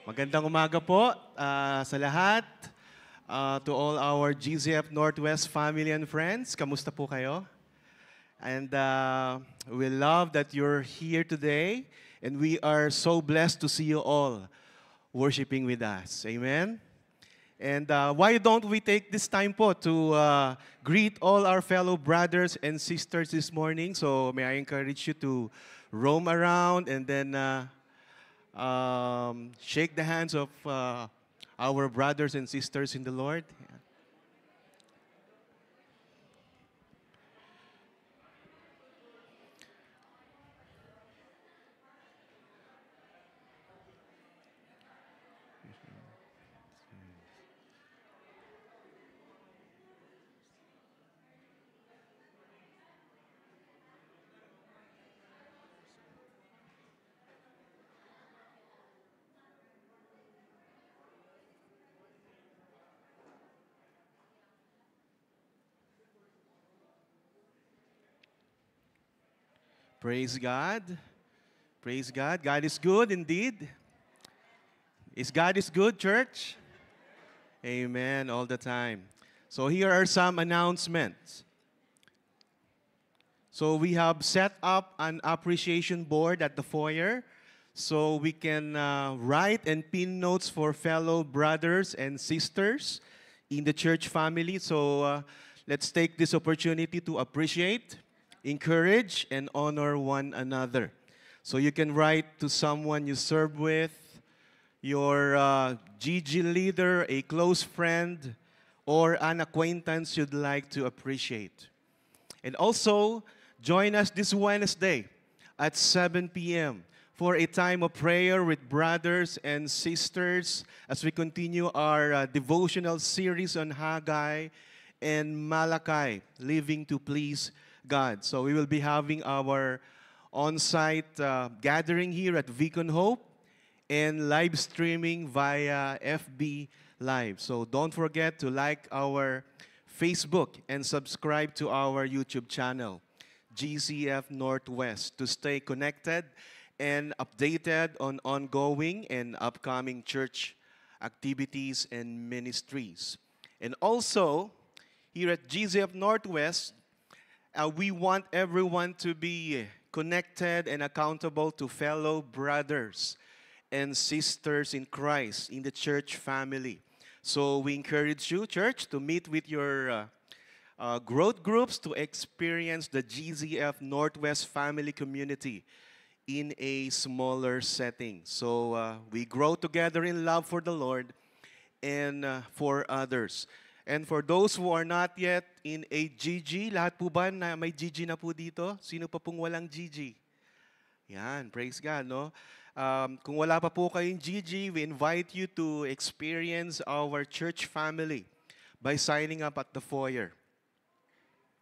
Magandang umaga po sa lahat. To all our GZF Northwest family and friends, kamusta po kayo? And we love that you're here today. And we are so blessed to see you all worshiping with us. Amen? And why don't we take this time po to greet all our fellow brothers and sisters this morning? So may I encourage you to roam around and then shake the hands of our brothers and sisters in the Lord. Praise God. Praise God. God is good indeed. God is good, church? Amen, all the time. So here are some announcements. So we have set up an appreciation board at the foyer so we can write and pin notes for fellow brothers and sisters in the church family. So let's take this opportunity to appreciate, encourage, and honor one another. So you can write to someone you serve with, your GG leader, a close friend, or an acquaintance you'd like to appreciate. And also, join us this Wednesday at 7 p.m. for a time of prayer with brothers and sisters as we continue our devotional series on Haggai and Malachi, living to please God. So we will be having our on-site gathering here at Beacon Hope and live streaming via FB Live. So don't forget to like our Facebook and subscribe to our YouTube channel, GCF Northwest, to stay connected and updated on ongoing and upcoming church activities and ministries. And also, here at GCF Northwest, we want everyone to be connected and accountable to fellow brothers and sisters in Christ in the church family. So we encourage you, church, to meet with your growth groups to experience the GZF Northwest family community in a smaller setting. So we grow together in love for the Lord and for others. And for those who are not yet in a GG, lahat po ba na may GG na po dito? Sino pa pong walang GG? Yan, praise God, no? Kung wala pa po kayong GG, we invite you to experience our church family by signing up at the foyer.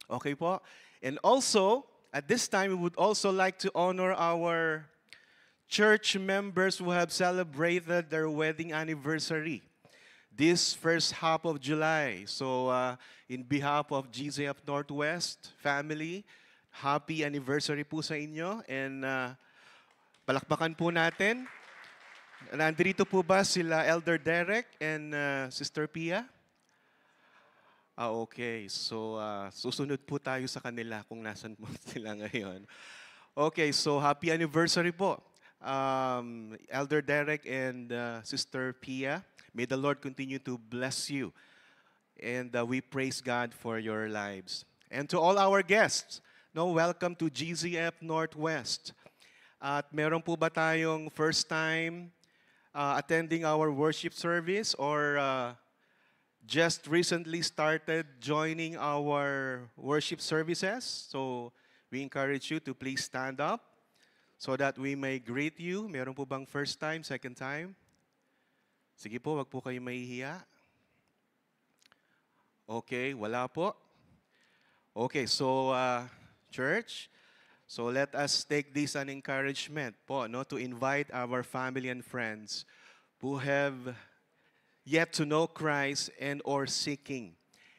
Okay po? And also, at this time, we would also like to honor our church members who have celebrated their wedding anniversary this first half of July. So, in behalf of GZF Northwest family, happy anniversary po sa inyo. And palakpakan po natin. Nandito po ba sila Elder Derek and Sister Pia? Okay. So, susunod po tayo sa kanila kung nasan po sila ngayon. Okay, so happy anniversary po, Elder Derek and Sister Pia. May the Lord continue to bless you. And we praise God for your lives. And to all our guests, welcome to GZF Northwest. At meron po ba tayong first time attending our worship service or just recently started joining our worship services? So we encourage you to please stand up so that we may greet you. Meron po bang first time, second time? Sige po, wag po kayo mahihiya. Okay, wala po. Okay, so church, so let us take this an encouragement po, to invite our family and friends who have yet to know Christ and or seeking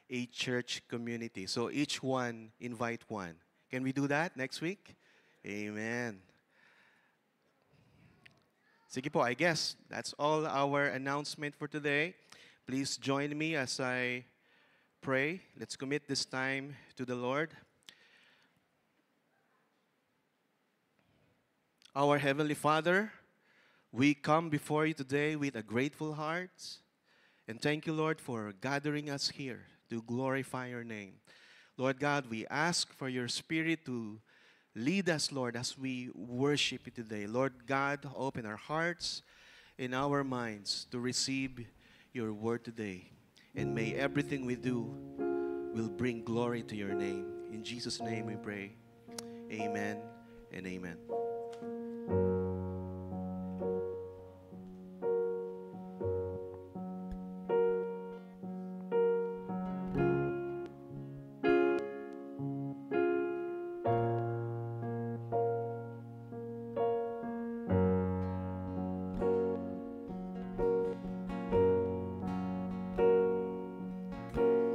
a church community. So each one, invite one. Can we do that next week? Amen. Sige po, I guess that's all our announcement for today. Please join me as I pray. Let's commit this time to the Lord. Our Heavenly Father, we come before you today with a grateful heart. And thank you, Lord, for gathering us here to glorify your name. Lord God, we ask for your Spirit to lead us, Lord, as we worship you today. Lord God, open our hearts and our minds to receive your word today. And may everything we do will bring glory to your name. In Jesus' name we pray. Amen and amen.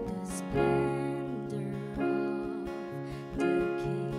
The splendor of the King.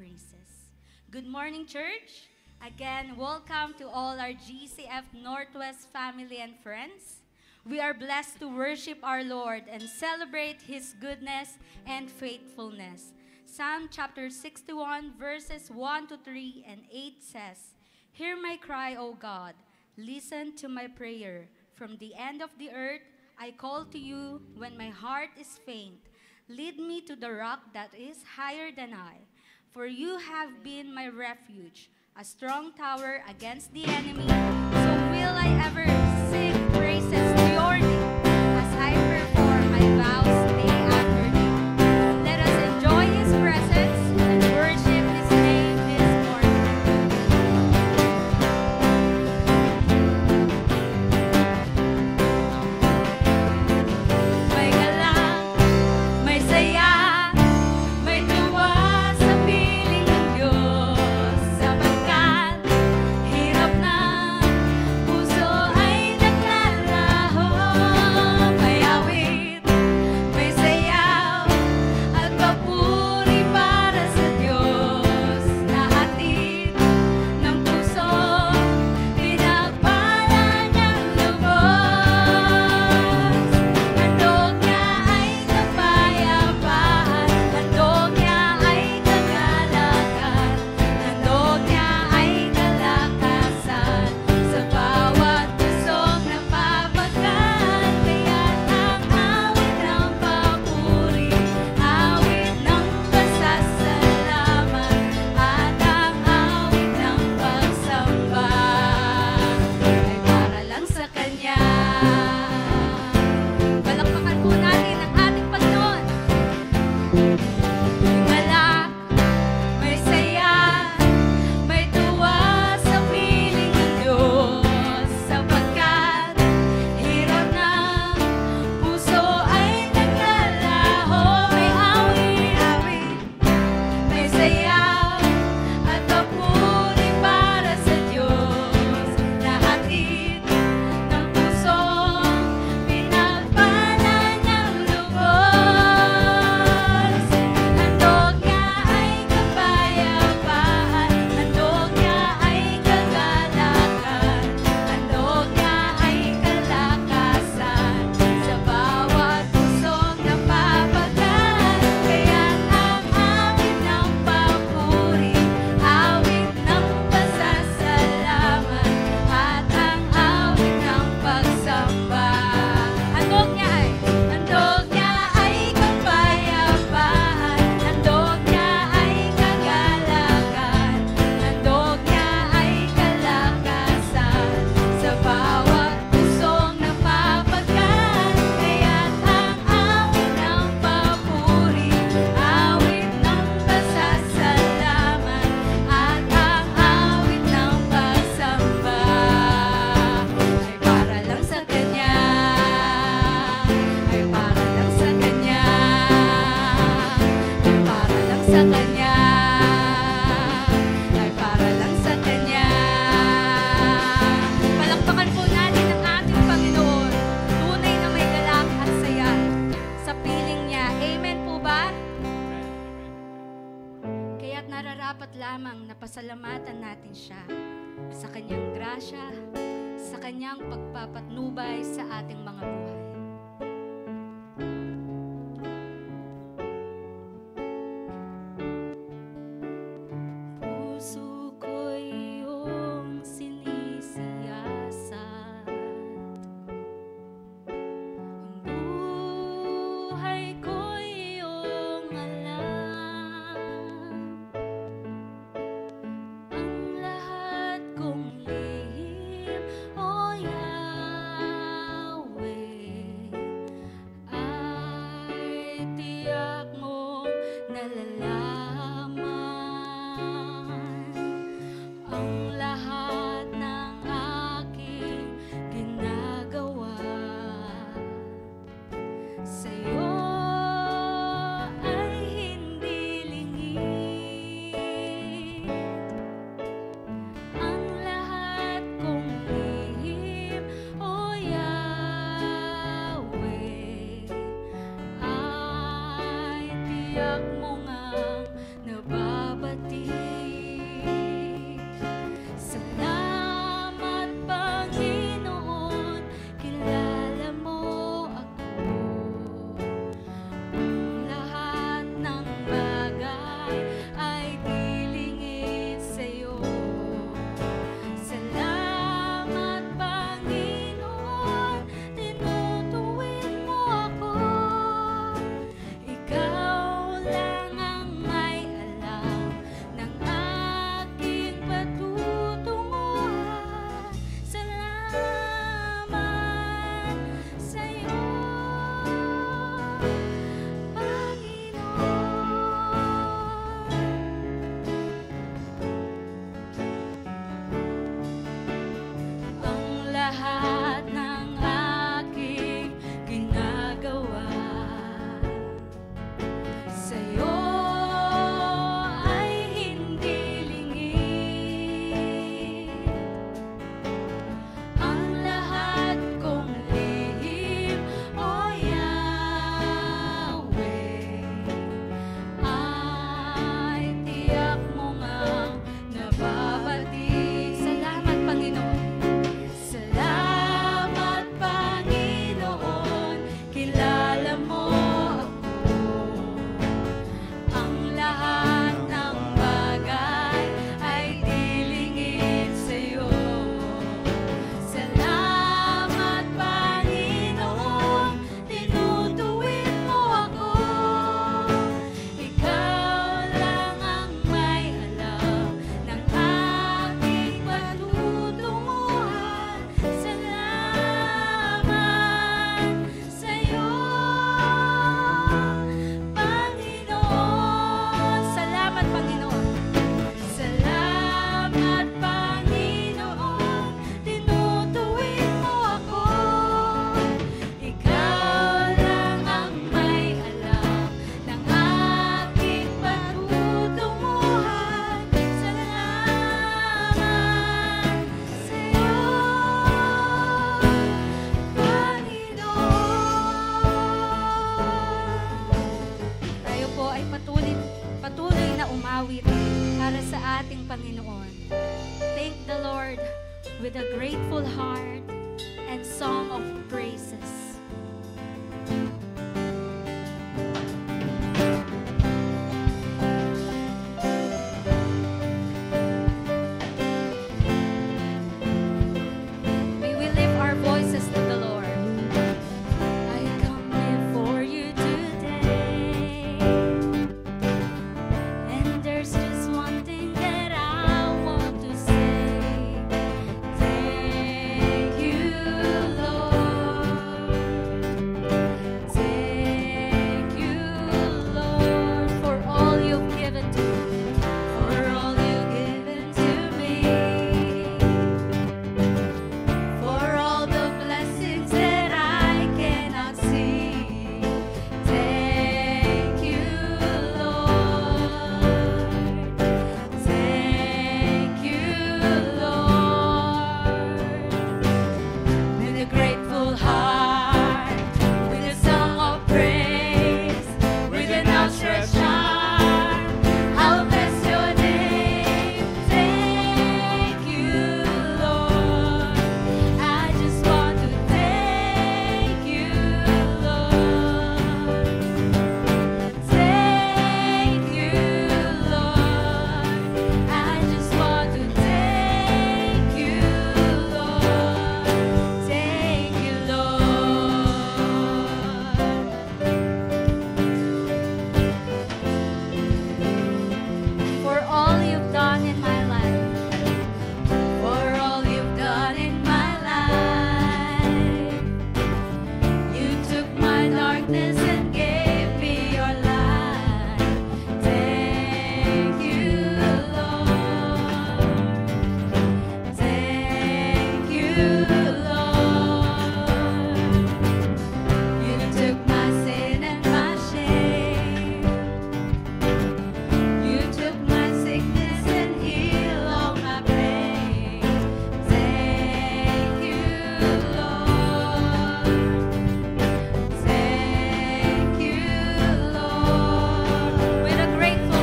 praises. Good morning, church. Again, welcome to all our GCF Northwest family and friends. We are blessed to worship our Lord and celebrate His goodness and faithfulness. Psalm chapter 61, verses 1 to 3 and 8 says, "Hear my cry, O God. Listen to my prayer. From the end of the earth, I call to you when my heart is faint. Lead me to the rock that is higher than I. For you have been my refuge, a strong tower against the enemy. So will I ever sing praises to your name as I perform my vows day after day. Let us enjoy His presence and worship His name this morning." May galak, may saya, may tuwa sa piling ng Diyos, sapagkat hirap ng puso ay naglalaho. May awit, may sayaw, at papuri para sa Diyos, na hatid ng puso, pinagpala niyang lubos. Handog niya ay kapayapaan, handog niya ay kagalakan, handog niya ay kalakasan, sa bawat pusong napapagal. Kaya't ang awit ng papuri, awit ng pasasalamat, at ang awit ng pagsamba ay para lang sa Kanya. Palakpakan po natin ang ating Panginoon. May galak, may saya, may tuwa sa piling ng Diyos, sapagkat hirap ng puso ay naglalaho. May awit, may sayaw, at papuri para sa Diyos, na hatid ng puso, pinagpala niyang lubos. Handog niya ay kapayapaan, handog niya ay kagalakan, handog niya ay kalakasan, sa bawat pusong napapagal. Kaya't ang awit ng papuri, awit ng pasasalamat, at ang awit ng pagsamba. Handog niya ay kapayapaan, handog niya ay kagalakan, handog niya ay kalakasan, sa bawat pusong napapagal. Kaya't ang awit ng papuri, awit ng pasasalamat, at ang awit ng pagsamba ay para lang sa Kanya, ay para lang sa Kanya, ay para lang sa Kanya, ay para lang sa Kanya. Palakpakan po natin ang ating Panginoon. Tunay na may galak at saya sa piling niya. Amen po ba? Kaya't nararapat lamang na pasalamatan natin siya sa kanyang grasya, sa kanyang pagpapatnubay sa ating mga buhay. Puso ko'y iyong sinisiyasat, ang buhay ko'y iyong alam, ang lahat kong lihim, O Yahweh, ay tiyak mong nalalaman. worship para sa ating Panginoon. Thank the Lord with a grateful heart and song of praises. May we lift our voices to the Lord. I come before you today, and there's just one thing that I want to say. Thank you, Lord. Thank you, Lord, for all you've given to me, for all you've given to me, for all the blessings that I cannot see. Thank you, Lord. Thank you, Lord. With a grateful heart, with a song of praise, with an outstretched arm, I'll bless your name. Thank you, Lord. I just want to thank you, Lord. Thank you, Lord. I just want to thank you, Lord. Thank you, Lord. For all you've done in my life, for all you've done in my life. You took my darkness and gave me your light. Thank you, Lord. Thank you, Lord. You took my sin and my shame. You took my sickness and healed all my pain. Thank you, Lord. Thank you, Lord. With a grateful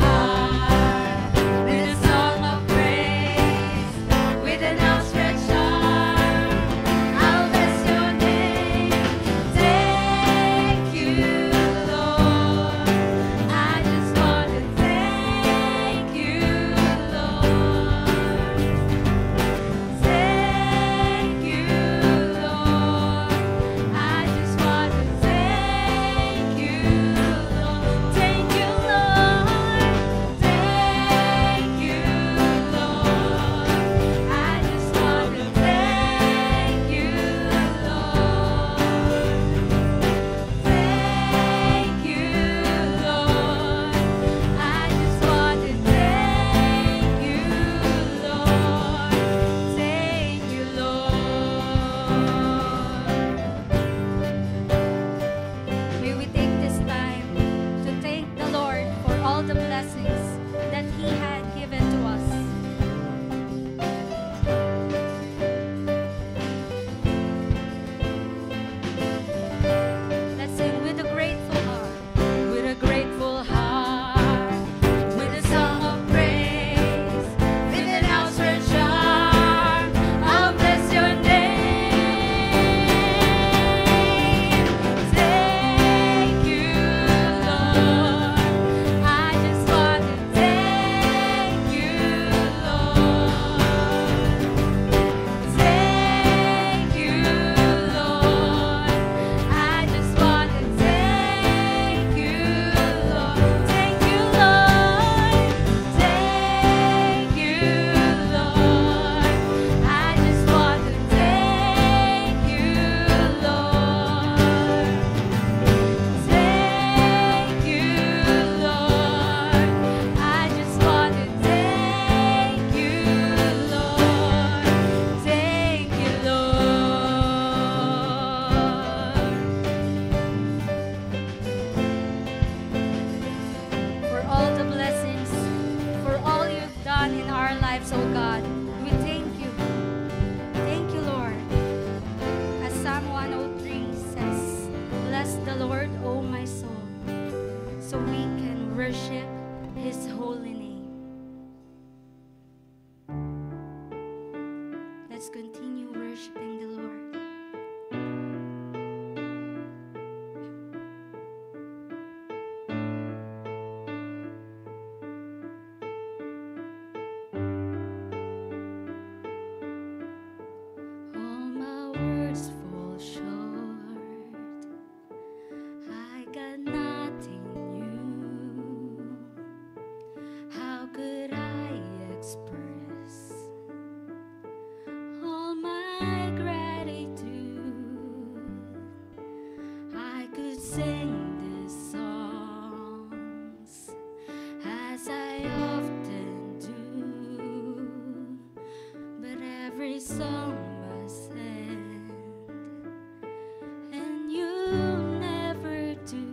heart, with a song of praise, with an outstretched arm, I'll bless your name. Thank you, Lord. I just want to thank you, Lord. Thank you, Lord. I just want to thank you, Lord. Thank you, Lord. Thank you, Lord. I just want to thank you, Lord. Thank you, Lord. I just want to thank you, Lord. Thank you, Lord. May we take this time to thank the Lord for all the blessings that He had given to us. Let's sing with a grateful heart, with a grateful heart, with a song of praise, with an outstretched arm, I'll bless your name. Thank you, Lord. I just want to thank you, Lord. Thank you, Lord. I just want to thank you, Lord. Thank you, Lord. Thank you, Lord. I just want to thank you, Lord. Thank you, Lord. I just want to thank you, Lord. Thank you, Lord. For all the blessings, for all you've done in our lives, oh God, we thank you. Thank you, Lord. As Psalm 103 says, bless the Lord, O my soul, so we can worship His holy name. Let's continue worshiping the Lord. All my words fall short. I got nothing new. How could I express all my gratitude? I could sing these songs as I often do, but every song must end, and you never do.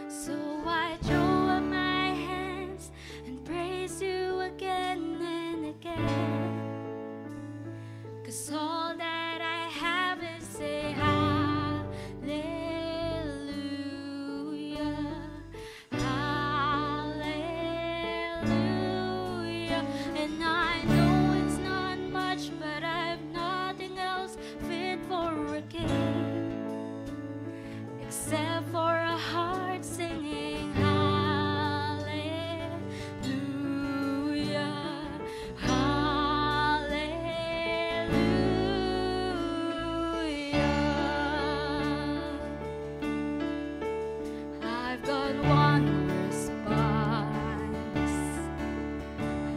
So I throw up my hands and praise you again and again. 'Cause all that I have is say hallelujah, hallelujah. And I know it's not much, but I've nothing else fit for a king except for a heart singing hallelujah, hallelujah. I've got one response.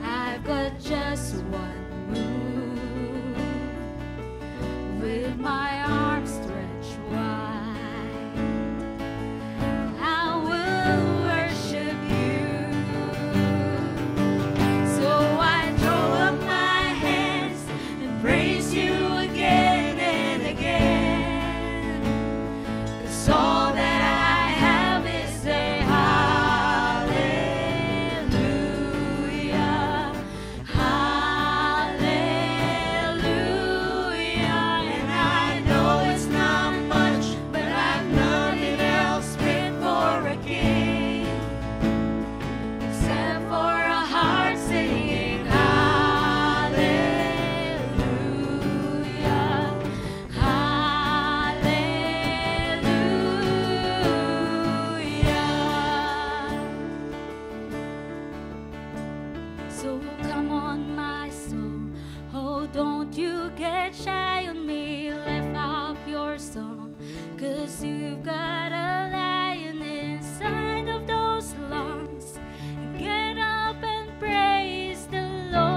I've got just one move. With my arms stretched wide, I will worship you. So I throw up my hands and praise you again and again. 'Cause all that I have is a hallelujah, hallelujah. And I know it's not much, but I've nothing else fit for a king except for a heart singing hallelujah, hallelujah. So come on, my soul, oh, don't you get shy on me. Lift up your song, 'cause you've got a lion inside of those lungs. Get up and praise the Lord.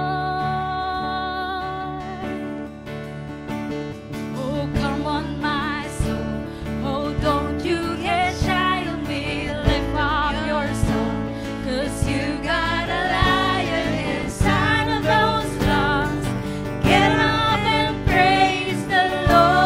Oh, come on, my soul. Oh, don't you get shy on me. Lift up your song, 'cause you got a lion inside of those lungs. Get up and praise the Lord.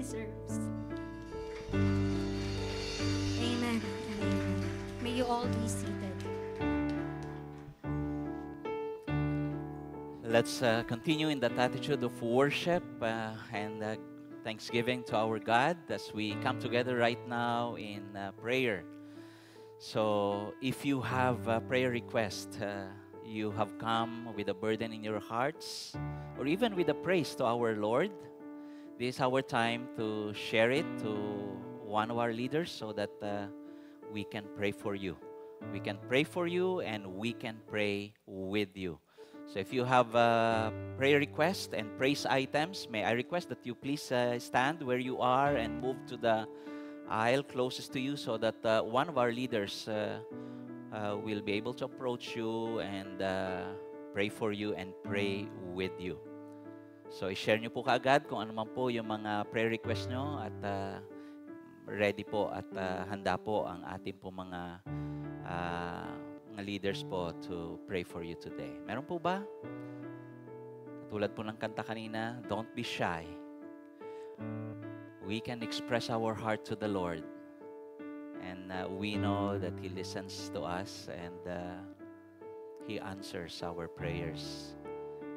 deserves. Amen. Amen. May you all be seated. Let's continue in that attitude of worship and thanksgiving to our God as we come together right now in prayer. So if you have a prayer request, you have come with a burden in your hearts, or even with a praise to our Lord, this is our time to share it to one of our leaders so that we can pray for you. We can pray for you and we can pray with you. So if you have a prayer request and praise items, may I request that you please stand where you are and move to the aisle closest to you so that one of our leaders will be able to approach you and pray for you and pray with you. So i-share nyo po kaagad kung ano man po yung mga prayer request nyo at ready po at handa po ang ating po mga leaders po to pray for you today. Meron po ba? Tulad po ng kanta kanina, don't be shy. We can express our heart to the Lord. And we know that He listens to us and He answers our prayers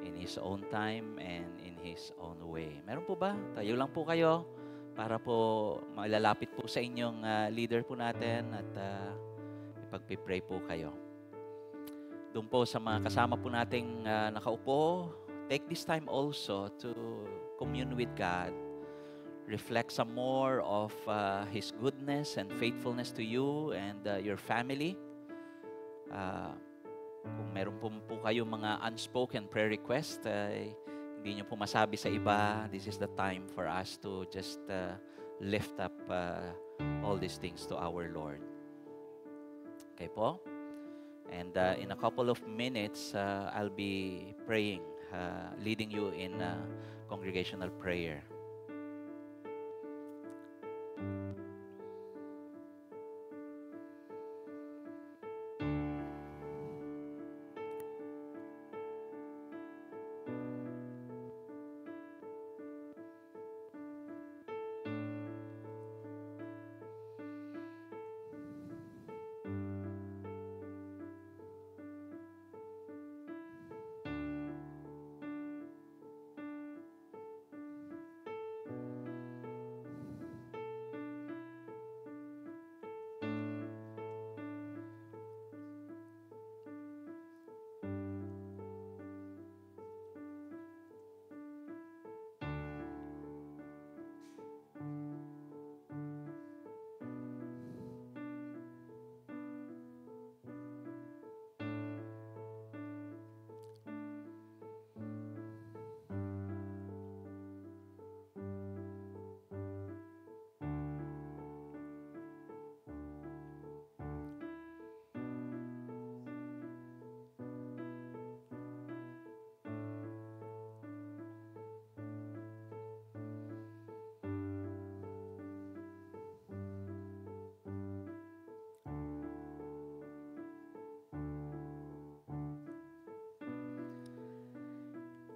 in His own time and in His own way. Meron po ba? Tayo lang po kayo para po malalapit po sa inyong leader po natin at ipagpipray po kayo. Doon po sa mga kasama po nating nakaupo, take this time also to commune with God. Reflect some more of His goodness and faithfulness to you and your family. Kung meron po kayo mga unspoken prayer request, hindi nyo po masabi sa iba, this is the time for us to just lift up all these things to our Lord. Okay po? And in a couple of minutes, I'll be praying, leading you in congregational prayer.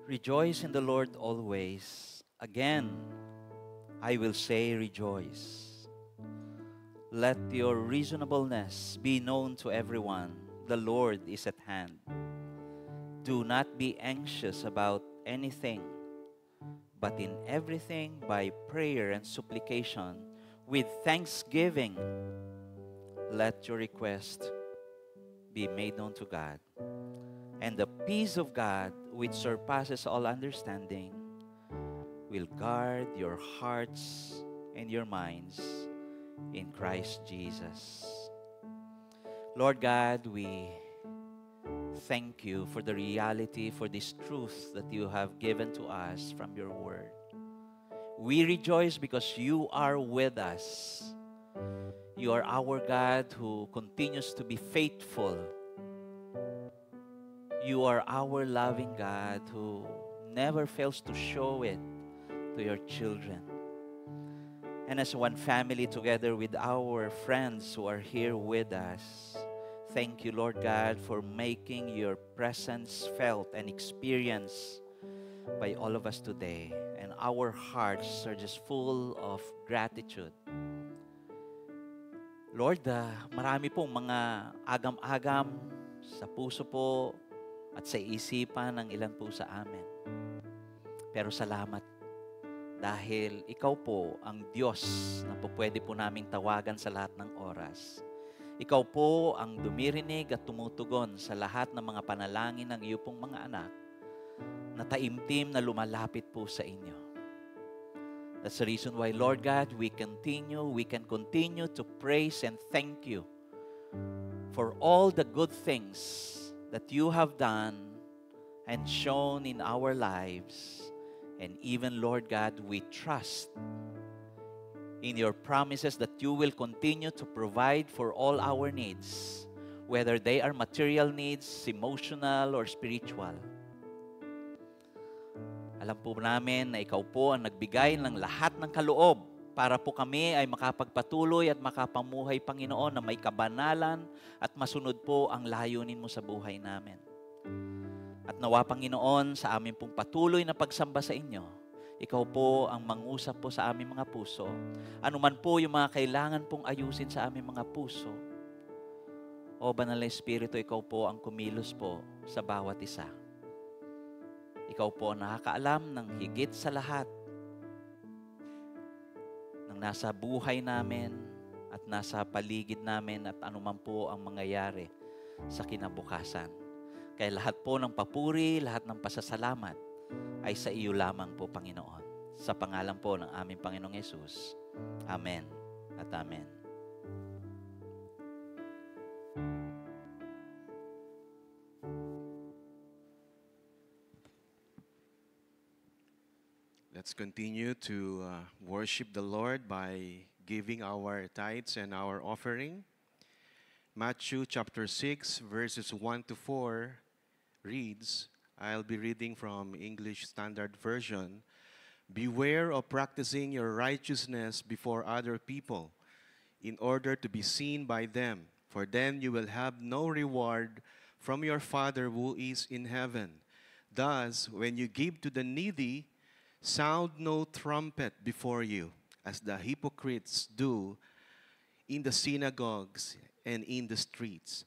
Rejoice in the Lord always. Again, I will say rejoice. Let your reasonableness be known to everyone. The Lord is at hand. Do not be anxious about anything, but in everything by prayer and supplication, with thanksgiving, let your request be made known to God. And the peace of God, which surpasses all understanding, will guard your hearts and your minds in Christ Jesus. Lord God, we thank you for the reality, for this truth that you have given to us from your word. We rejoice because you are with us. You are our God who continues to be faithful. You are our loving God who never fails to show it to your children. And as one family together with our friends who are here with us, thank you, Lord God, for making your presence felt and experienced by all of us today. And our hearts are just full of gratitude. Lord, marami pong mga agam-agam sa puso po at sa isipan ng ilan po sa amin. Pero salamat dahil ikaw po ang Diyos na po pwede po naming tawagan sa lahat ng oras. Ikaw po ang dumirinig at tumutugon sa lahat ng mga panalangin ng iyo pong mga anak na taimtim na lumalapit po sa inyo. That's the reason why, Lord God, we can continue to praise and thank you for all the good things that you have done and shown in our lives. And even, Lord God, we trust in your promises that you will continue to provide for all our needs, whether they are material needs, emotional, or spiritual. Alam po namin na ikaw po ang nagbigay ng lahat ng kaloob para po kami ay makapagpatuloy at makapamuhay, Panginoon, na may kabanalan at masunod po ang layunin mo sa buhay namin. At nawa, Panginoon, sa aming pong patuloy na pagsamba sa inyo, ikaw po ang mangusap po sa aming mga puso. Ano man po yung mga kailangan pong ayusin sa aming mga puso. O Banal na Espiritu, ikaw po ang kumilos po sa bawat isa. Ikaw po ang nakakaalam ng higit sa lahat ng nasa buhay namin at nasa paligid namin at anuman po ang mangyayari sa kinabukasan. Kaya lahat po ng papuri, lahat ng pasasalamat ay sa iyo lamang po, Panginoon. Sa pangalan po ng aming Panginoong Yesus. Amen at amen. Let's continue to worship the Lord by giving our tithes and our offering. Matthew chapter 6, verses 1 to 4 reads, I'll be reading from English Standard Version. Beware of practicing your righteousness before other people in order to be seen by them, for then you will have no reward from your Father who is in heaven. Thus, when you give to the needy, sound no trumpet before you, as the hypocrites do in the synagogues and in the streets,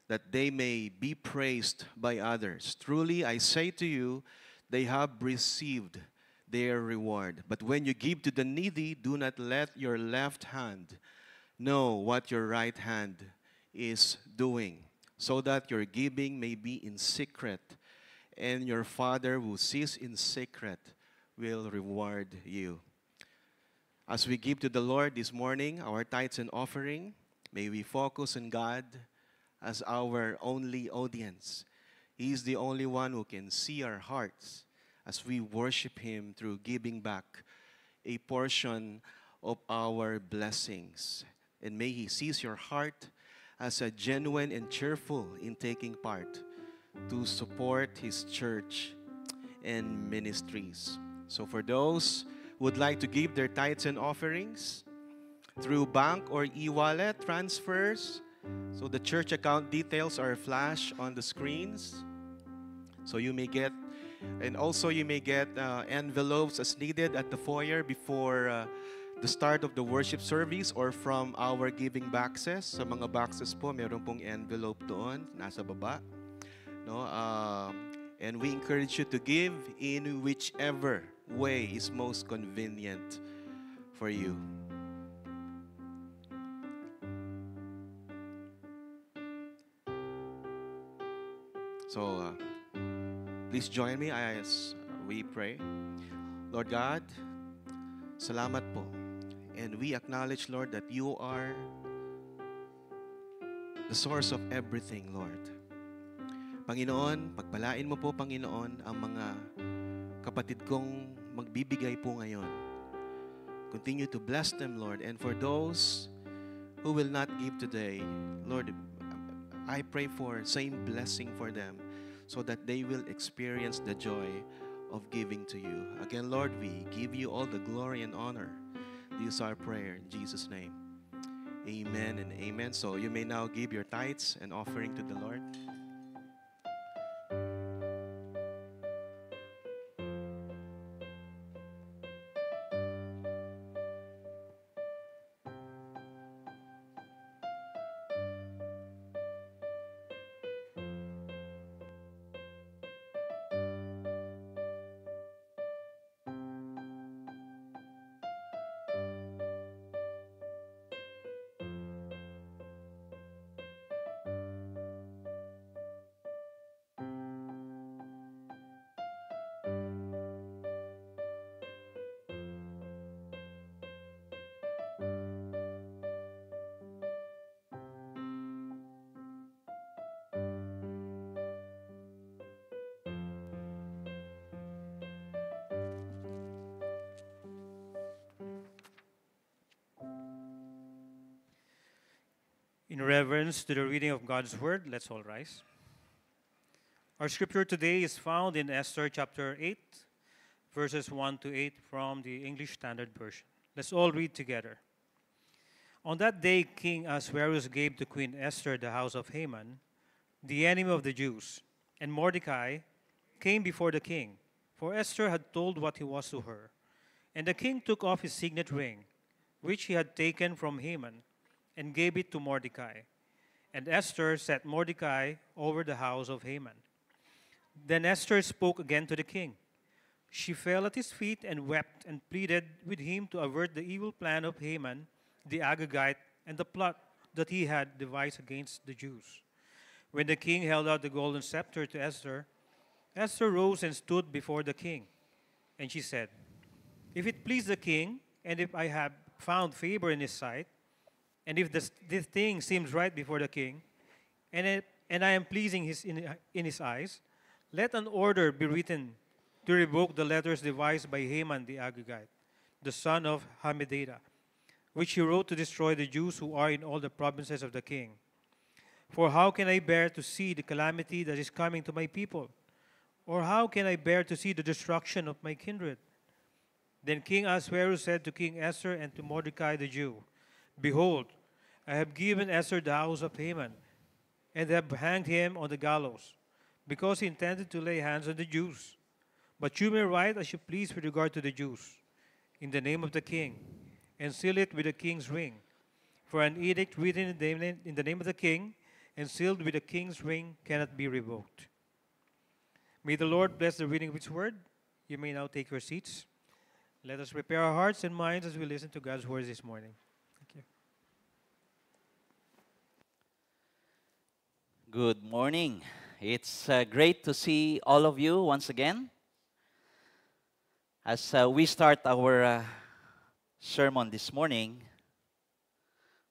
that they may be praised by others. Truly, I say to you, they have received their reward. But when you give to the needy, do not let your left hand know what your right hand is doing, so that your giving may be in secret, and your Father who sees in secret will reward you. As we give to the Lord this morning, our tithes and offering, may we focus on God as our only audience. He is the only one who can see our hearts as we worship Him through giving back a portion of our blessings. And may He sees your heart as a genuine and cheerful in taking part to support His church and ministries. So for those who would like to give their tithes and offerings through bank or e-wallet transfers, so the church account details are flashed on the screens. So you may get, and also you may get envelopes as needed at the foyer before the start of the worship service or from our giving boxes. Sa mga boxes po, meron pong envelope doon, nasa baba. No, and we encourage you to give in whichever way is most convenient for you. So, please join me as we pray. Lord God, salamat po. And we acknowledge, Lord, that you are the source of everything, Lord. Panginoon, pagpalain mo po, Panginoon, ang mga kapatid kong magbibigay po ngayon. Continue to bless them, Lord. And for those who will not give today, Lord, I pray for same blessing for them so that they will experience the joy of giving to you. Again, Lord, we give you all the glory and honor. This is our prayer in Jesus' name. Amen and amen. So you may now give your tithes and offering to the Lord. In reverence to the reading of God's Word, let's all rise. Our scripture today is found in Esther chapter 8, verses 1 to 8 from the English Standard Version. Let's all read together. On that day, King Ahasuerus gave to Queen Esther the house of Haman, the enemy of the Jews, and Mordecai came before the king, for Esther had told what he was to her. And the king took off his signet ring, which he had taken from Haman, and gave it to Mordecai. And Esther set Mordecai over the house of Haman. Then Esther spoke again to the king. She fell at his feet and wept and pleaded with him to avert the evil plan of Haman, the Agagite, and the plot that he had devised against the Jews. When the king held out the golden scepter to Esther, Esther rose and stood before the king. And she said, "If it please the king, and if I have found favor in his sight, and if this thing seems right before the king, and I am pleasing in his eyes, let an order be written to revoke the letters devised by Haman the Agagite, the son of Hammedatha, which he wrote to destroy the Jews who are in all the provinces of the king. For how can I bear to see the calamity that is coming to my people? Or how can I bear to see the destruction of my kindred?" Then King Ahasuerus said to King Esther and to Mordecai the Jew, "Behold, I have given Esther the house of Haman, and have hanged him on the gallows, because he intended to lay hands on the Jews. But you may write as you please with regard to the Jews, in the name of the king, and seal it with the king's ring. For an edict written in the name of the king and sealed with the king's ring cannot be revoked." May the Lord bless the reading of his word. You may now take your seats. Let us prepare our hearts and minds as we listen to God's words this morning. Thank you. Good morning. It's great to see all of you once again. As we start our sermon this morning,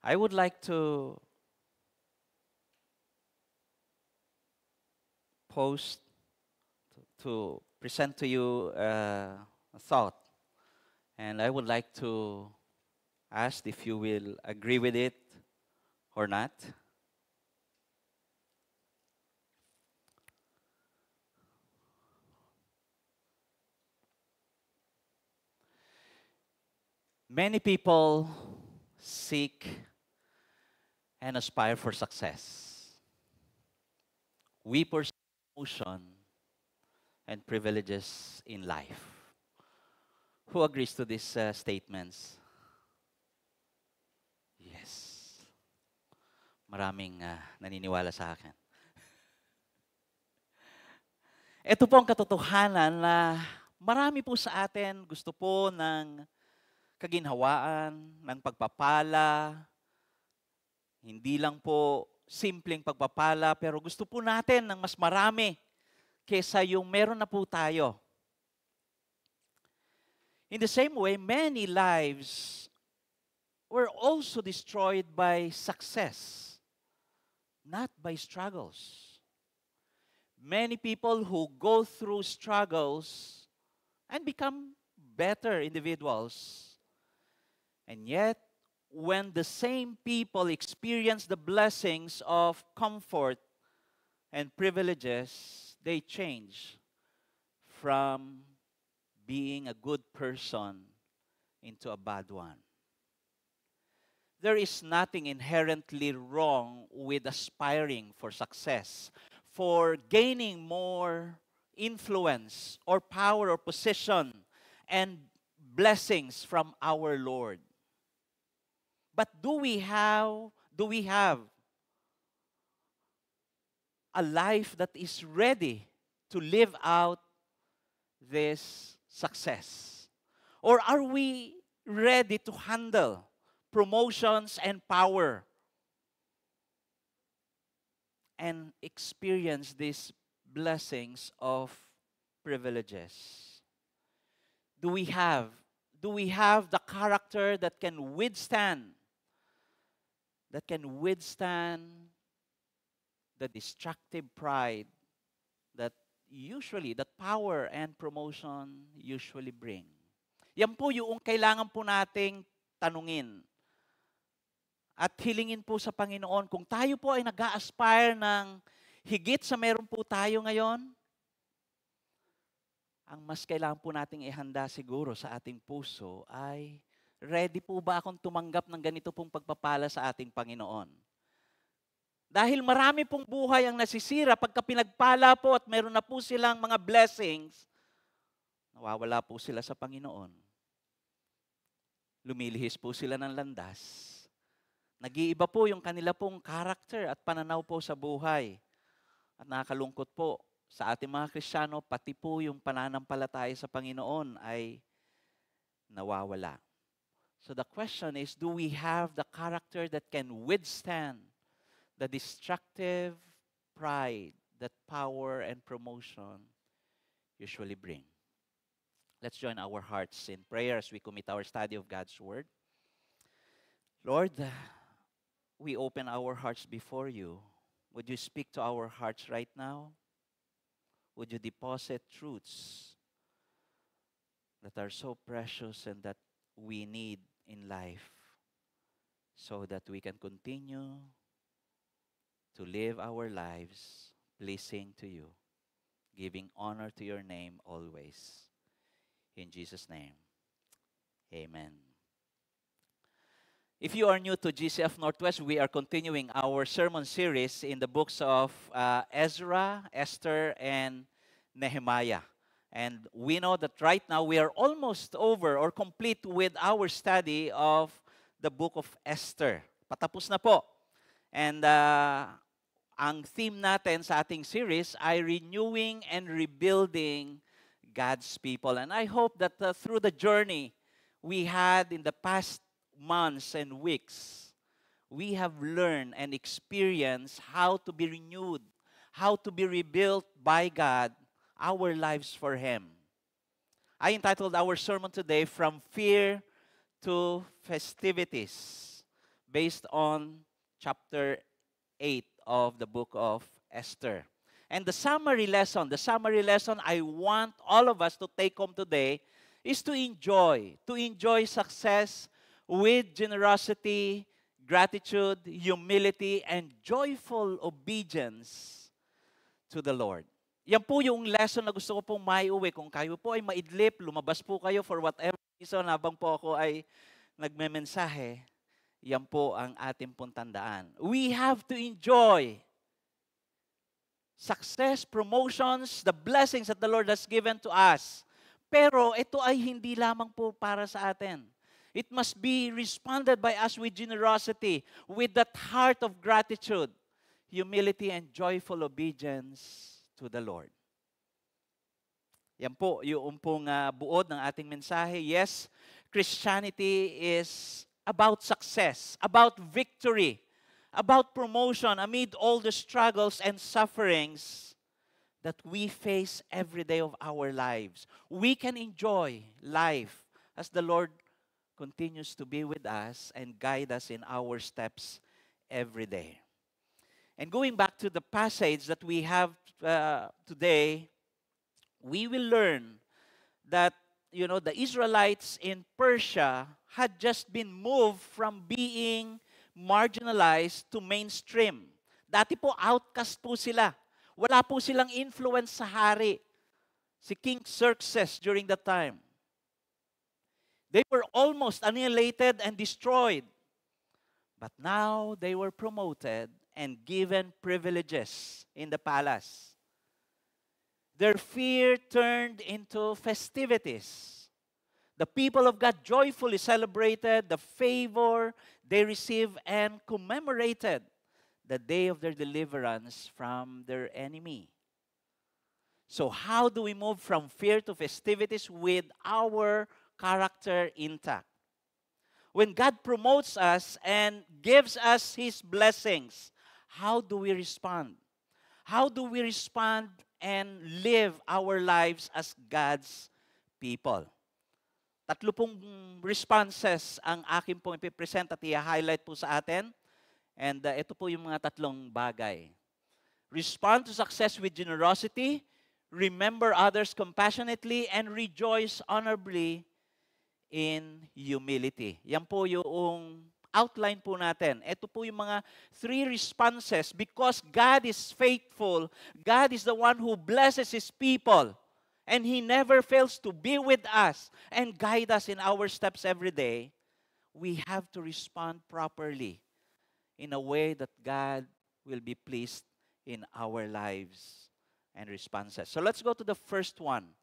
I would like to present to you a thought. And I would like to ask if you will agree with it or not. Many people seek and aspire for success. We pursue promotion and privileges in life. Who agrees to these statements? Yes. Maraming naniniwala sa akin. Ito po ang katotohanan na marami po sa atin gusto po ng kaginhawaan, ng pagpapala. Hindi lang po simpleng pagpapala, pero gusto po natin ng mas marami kesa yung meron na po tayo. In the same way, many lives were also destroyed by success, not by struggles. Many people who go through struggles and become better individuals. And yet, when the same people experience the blessings of comfort and privileges, they change from being a good person into a bad one. There is nothing inherently wrong with aspiring for success, for gaining more influence or power or position and blessings from our Lord. But do we have a life that is ready to live out this success? Or are we ready to handle promotions and power and experience these blessings of privileges? Do we have the character that can withstand the destructive pride that power and promotion usually bring? Yan po yung kailangan po nating tanungin. at hilingin po sa Panginoon. Kung tayo po ay nag-a-aspire ng higit sa meron po tayo ngayon, ang mas kailangan po nating ihanda siguro sa ating puso ay, ready po ba akong tumanggap ng ganito pong pagpapala sa ating Panginoon? Dahil marami pong buhay ang nasisira pagka pinagpala po at meron na po silang mga blessings, nawawala po sila sa Panginoon. Lumilihis po sila ng landas. Nag-iiba po yung kanila pong character at pananaw po sa buhay. At nakakalungkot po, sa ating mga Kristiyano, pati po yung pananampalataya sa Panginoon ay nawawala. So the question is, do we have the character that can withstand the destructive pride that power and promotion usually bring? Let's join our hearts in prayer as we commit our study of God's Word. Lord, we open our hearts before you. Would you speak to our hearts right now? Would you deposit truths that are so precious and that we need in life so that we can continue to live our lives pleasing to you, giving honor to your name always. In Jesus' name, amen. If you are new to GCF Northwest, we are continuing our sermon series in the books of Ezra, Esther, and Nehemiah. And we know that right now we are almost over or complete with our study of the book of Esther. Patapos na po. And ang theme natin sa ating series ay renewing and rebuilding God's people. And I hope that through the journey we had in the past months and weeks, we have learned and experienced how to be renewed, how to be rebuilt by God, our lives for Him. I entitled our sermon today, From Fear to Festivities, based on chapter 8 of the book of Esther. And the summary lesson I want all of us to take home today is to enjoy success with generosity, gratitude, humility, and joyful obedience to the Lord. Yan po yung lesson na gusto ko pong maiuwi. Kung kayo po ay maidlip, lumabas po kayo for whatever reason habang po ako ay nagmemensahe, yan po ang ating pong tandaan. We have to enjoy success, promotions, the blessings that the Lord has given to us. Pero ito ay hindi lamang po para sa atin. It must be responded by us with generosity, with that heart of gratitude, humility, and joyful obedience to the Lord. Yan po yung pong buod ng ating mensahe. Yes, Christianity is about success, about victory, about promotion amid all the struggles and sufferings that we face every day of our lives. We can enjoy life as the Lord continues to be with us and guide us in our steps every day. And going back to the passage that we have today, we will learn that, the Israelites in Persia had just been moved from being marginalized to mainstream. Dati po, outcast po sila. Wala po silang influence sa hari. Si King Xerxes during that time. They were almost annihilated and destroyed. But now they were promoted and given privileges in the palace. Their fear turned into festivities. The people of God joyfully celebrated the favor they received and commemorated the day of their deliverance from their enemy. So how do we move from fear to festivities with our character intact? When God promotes us and gives us His blessings, how do we respond? How do we respond and live our lives as God's people? Tatlo pong responses ang akin pong ipipresent at i-highlight po sa atin. And ito po yung mga tatlong bagay. Respond to success with generosity, remember others compassionately, and rejoice honorably in humility. Yan po yung outline po natin. Ito po yung mga 3 responses because God is faithful. God is the one who blesses His people. And He never fails to be with us and guide us in our steps every day. We have to respond properly in a way that God will be pleased in our lives and responses. So let's go to the first one.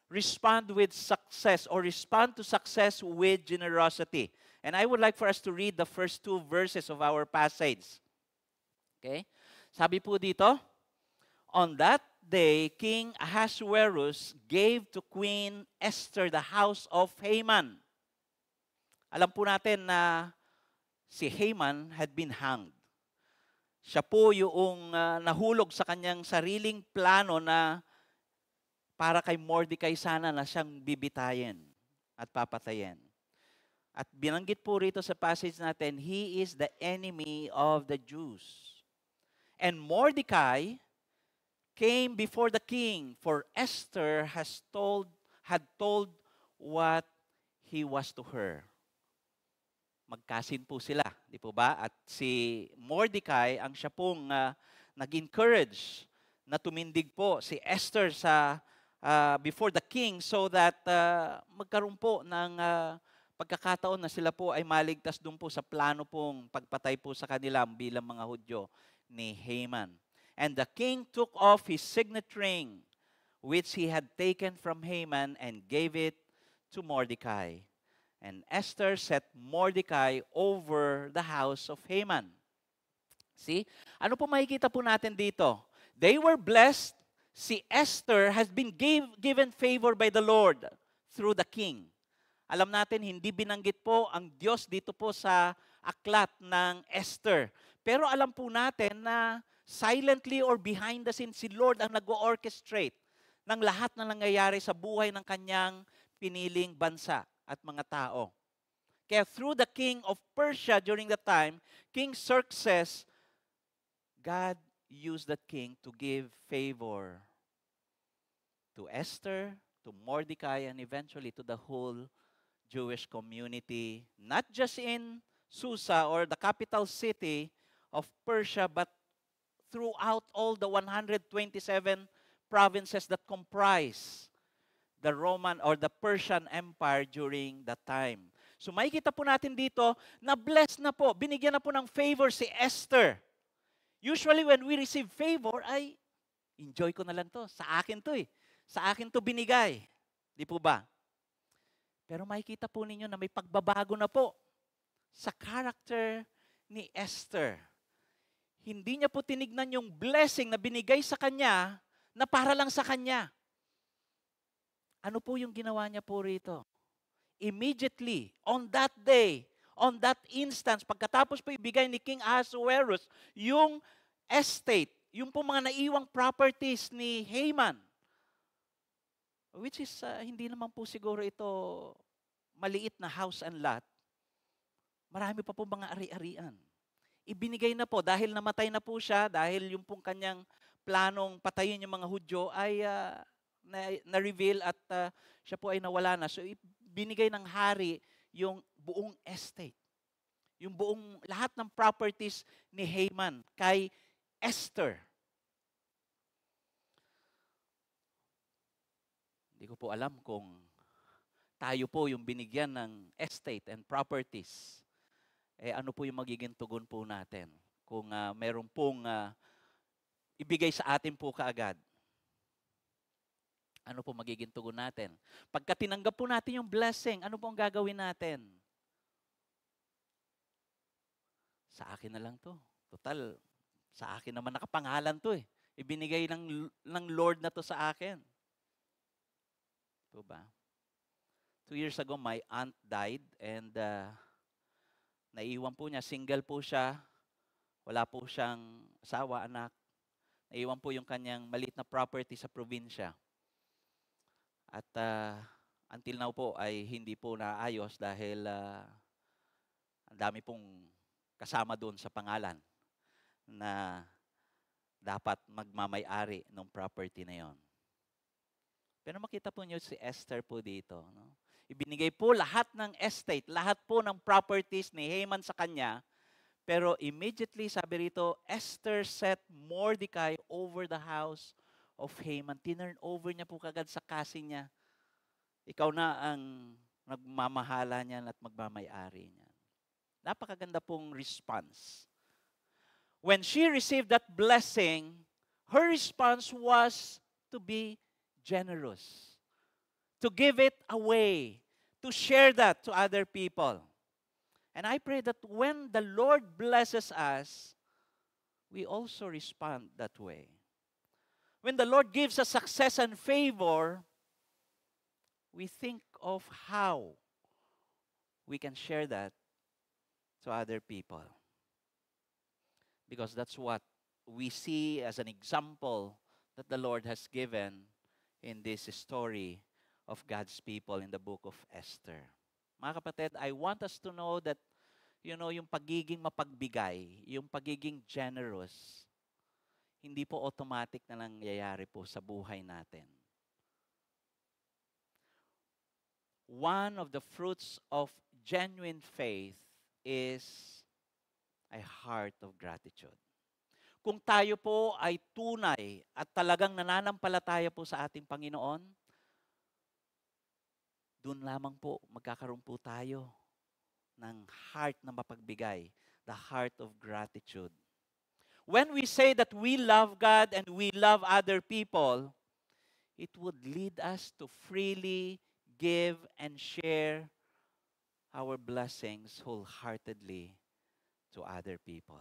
Respond with success or respond to success with generosity. And I would like for us to read the first 2 verses of our passage. Okay? Sabi po dito, on that day, King Ahasuerus gave to Queen Esther the house of Haman. Alam po natin na si Haman had been hanged. Siya po yung nahulog sa kanyang sariling plano na para kay Mordecai sana na siyang bibitayin at papatayin. At binanggit po rito sa passage natin, he is the enemy of the Jews. And Mordecai came before the king, for Esther had told what he was to her. Magkasin po sila, di po ba? At si Mordecai, ang siya pong nag-encourage na tumindig po si Esther sa before the king so that magkaroon po ng pagkakataon na sila po ay maligtas doon po sa plano pong pagpatay po sa kanila bilang mga Hudyo ni Haman. And the king took off his signet ring, which he had taken from Haman, and gave it to Mordecai. And Esther set Mordecai over the house of Haman. See? Ano po makikita po natin dito? They were blessed. Si Esther has been given favor by the Lord through the king. Alam natin, hindi binanggit po ang Diyos dito po sa aklat ng Esther. Pero alam po natin na silently or behind the scenes, si Lord ang nag-orchestrate ng lahat na nangyayari sa buhay ng kanyang piniling bansa at mga tao. Kaya through the king of Persia during that time, King Xerxes, God used that king to give favor to Esther, to Mordecai, and eventually to the whole Jewish community, not just in Susa or the capital city of Persia, but throughout all the 127 provinces that comprise the Roman or the Persian Empire during that time. So makikita po natin dito na blessed na po, binigyan na po ng favor si Esther. Usually when we receive favor, ay enjoy ko na lang to. Sa akin to eh. Sa akin to binigay. Di po ba? Pero makikita po ninyo na may pagbabago na po sa character ni Esther. Hindi niya po tinignan yung blessing na binigay sa kanya na para lang sa kanya. Ano po yung ginawa niya po rito? Immediately, on that day, on that instance, pagkatapos po ibigay ni King Ahasuerus yung estate, yung po mga naiwang properties ni Haman, which is hindi naman po siguro ito maliit na house and lot. Marami pa po mga ari-arian. Ibinigay na po dahil namatay na po siya, dahil yung pong kanyang planong patayin yung mga Hudyo ay na-reveal at siya po ay nawala na. So binigay ng hari yung buong estate. Yung buong lahat ng properties ni Haman kay Esther. Hindi ko po alam kung tayo po yung binigyan ng estate and properties. Ano po yung magiging tugon po natin? Kung meron pong ibigay sa atin po kaagad. Ano po magiging tugon natin? Pagka tinanggap po natin yung blessing, ano po ang gagawin natin? Sa akin na lang to. Total, sa akin naman nakapangalan to eh. Ibinigay ng Lord na to sa akin. Ito ba? 2 years ago, my aunt died and naiwan po niya. Single po siya. Wala po siyang asawa, anak. Naiwan po yung kanyang maliit na property sa probinsya. At until now po ay hindi po naayos dahil ang dami pong kasama doon sa pangalan na dapat magmamay-ari ng property na yon. Pero makita po niyo si Esther po dito. No? Ibinigay po lahat ng estate, lahat po ng properties ni Haman sa kanya. Pero immediately, sabi rito, Esther set Mordecai over the house of Haman. Tinurn over niya po kagad sa kasi niya. Ikaw na ang nagmamahala niyan at magmamayari niyan. Napakaganda pong response. When she received that blessing, her response was to be generous, to give it away, to share that to other people. And I pray that when the Lord blesses us, we also respond that way. When the Lord gives us success and favor, we think of how we can share that to other people. Because that's what we see as an example that the Lord has given in this story of God's people in the book of Esther. Mga kapatid, I want us to know that, yung pagiging mapagbigay, yung pagiging generous, hindi po automatic na nangyayari po sa buhay natin. One of the fruits of genuine faith is a heart of gratitude. Kung tayo po ay tunay at talagang nananampalataya po sa ating Panginoon, doon lamang po magkakaroon po tayo ng heart na mapagbigay, the heart of gratitude. When we say that we love God and we love other people, it would lead us to freely give and share our blessings wholeheartedly to other people.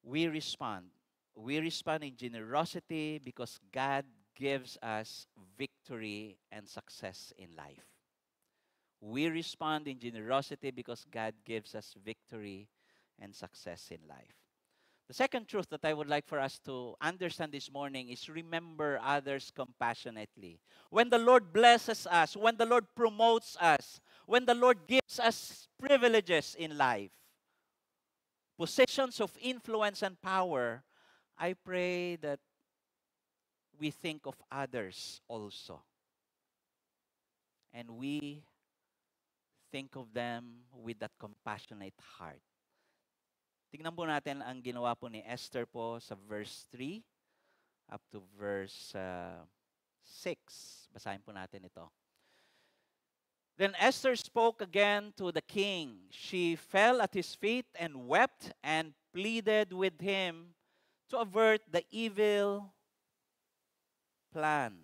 We respond in generosity because God gives us victory and success in life. We respond in generosity because God gives us victory and success in life. The second truth that I would like for us to understand this morning is remember others compassionately. When the Lord blesses us, when the Lord promotes us, when the Lord gives us privileges in life, positions of influence and power, I pray that we think of others also. And we think of them with that compassionate heart. Tingnan po natin ang ginawa po ni Esther po sa verse 3 up to verse 6. Basahin po natin ito. Then Esther spoke again to the king. She fell at his feet and wept and pleaded with him to avert the evil plan.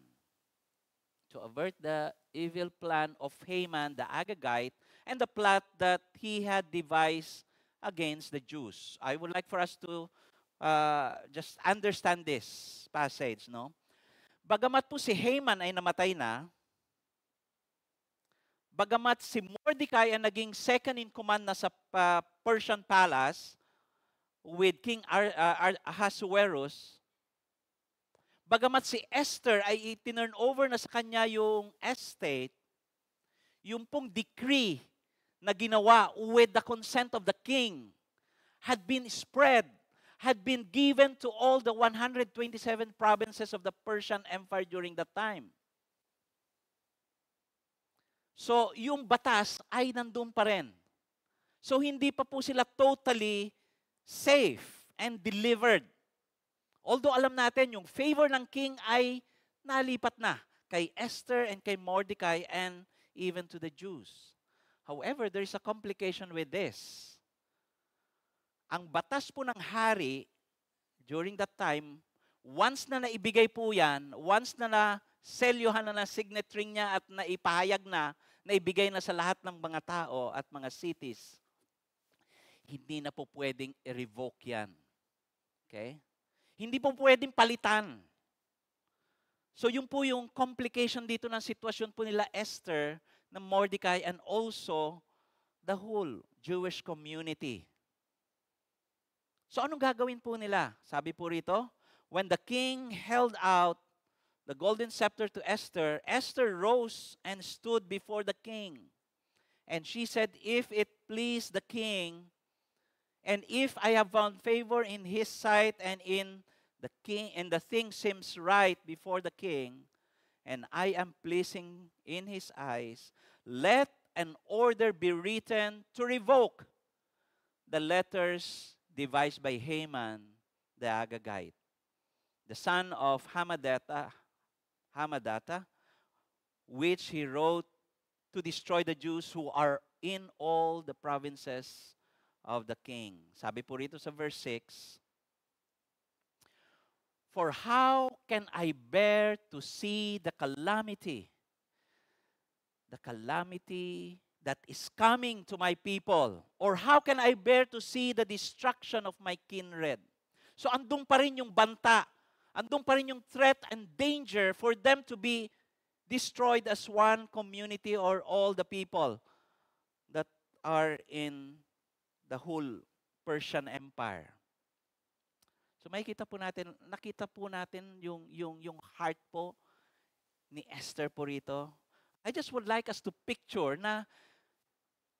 To avert the evil plan of Haman the Agagite and the plot that he had devised against the Jews. I would like for us to just understand this passage, no? Bagamat po si Haman ay namatay na, bagamat si Mordecai ay naging second in command na sa Persian palace with King Ahasuerus, bagamat si Esther ay itinurn over na sa kanya yung estate, yung pong decree na ginawa with the consent of the king had been spread, had been given to all the 127 provinces of the Persian Empire during that time. So, yung batas ay nandun pa rin. So, hindi pa po sila totally safe and delivered. Although alam natin, yung favor ng king ay nalipat na kay Esther and kay Mordecai and even to the Jews. However, there is a complication with this. Ang batas po ng hari during that time, once na naibigay po yan, once na na-selyuhan na signature niya at naipahayag na, naibigay na sa lahat ng mga tao at mga cities, hindi na po pwedeng i-revoke yan. Okay? Hindi po pwedeng palitan. So yun po yung complication dito ng sitwasyon po nila Esther, ng Mordecai, and also the whole Jewish community. So anong gagawin po nila? Sabi po rito, when the king held out the golden scepter to Esther, Esther rose and stood before the king. And she said, if it please the king, and if I have found favor in his sight and in the king, and the thing seems right before the king, and I am pleasing in his eyes, let an order be written to revoke the letters devised by Haman the Agagite, the son of Hamadatha, which he wrote to destroy the Jews who are in all the provinces of the king. Sabi po rito sa verse 6, for how can I bear to see the calamity that is coming to my people? Or how can I bear to see the destruction of my kindred? So andun pa rin yung banta, andun pa rin yung threat and danger for them to be destroyed as one community or all the people that are in the whole Persian Empire. So nakita po natin yung heart po ni Esther po rito. I just would like us to picture na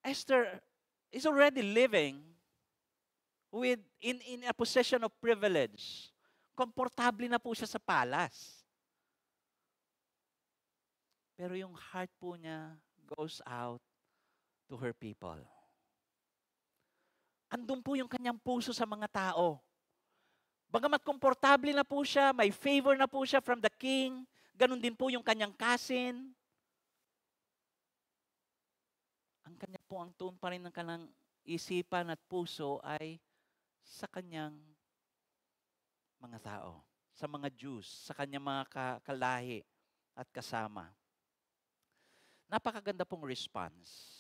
Esther is already living in a position of privilege. Komportable na po siya sa palace. Pero yung heart po niya goes out to her people. Andun po yung kanyang puso sa mga tao. Bagamat komportable na po siya, may favor na po siya from the king, ganun din po yung kanyang cousin. Ang kanya po, ang tuon pa rin ng kanyang isipan at puso ay sa kanyang mga tao, sa mga Jews, sa kanyang mga kalahi at kasama. Napakaganda pong response.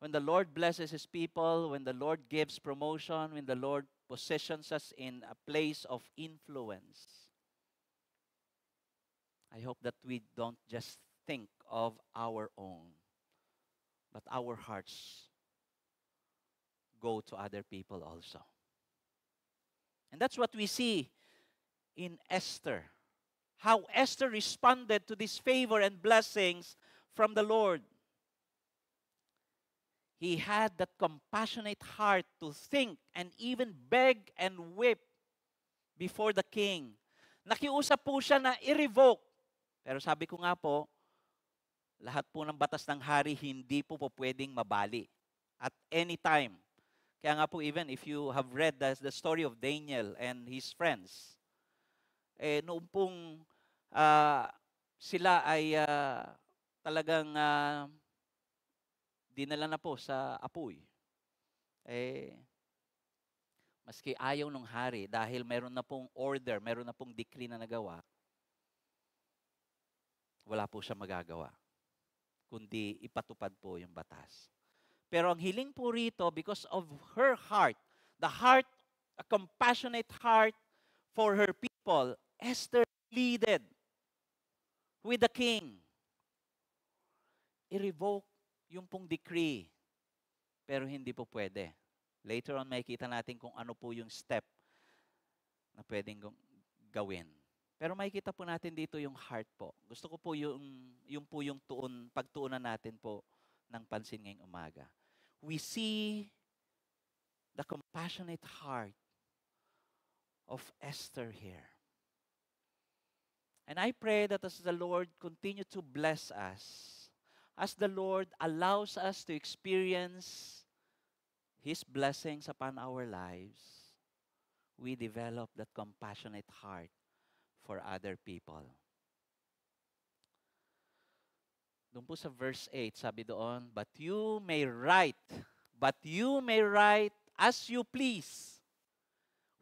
When the Lord blesses His people, when the Lord gives promotion, when the Lord positions us in a place of influence, I hope that we don't just think of our own, but our hearts go to other people also. And that's what we see in Esther. How Esther responded to this favor and blessings from the Lord. He had that compassionate heart to think and even beg and weep before the king. Nakiusap po siya na i-revoke. Pero sabi ko nga po, lahat po ng batas ng hari hindi po pwedeng mabali at any time. Kaya nga po, even if you have read the story of Daniel and his friends, noong pong sila ay talagang dinala na po sa apoy. Maski ayaw ng hari dahil meron na pong order, meron na pong decree na nagawa, wala po siya magagawa, kundi ipatupad po yung batas. Pero ang hiling po rito, because of her heart, a compassionate heart for her people, Esther pleaded with the king. I-revoke yung pong decree. Pero hindi po pwede. Later on, makikita natin kung ano po yung step na pwedeng gawin. Pero makikita po natin dito yung heart po. Gusto ko po yung pagtuunan natin po ng pansin ngayong umaga. We see the compassionate heart of Esther here. And I pray that as the Lord continue to bless us, as the Lord allows us to experience His blessings upon our lives, we develop that compassionate heart for other people. Doon po sa verse 8, sabi doon, but you may write as you please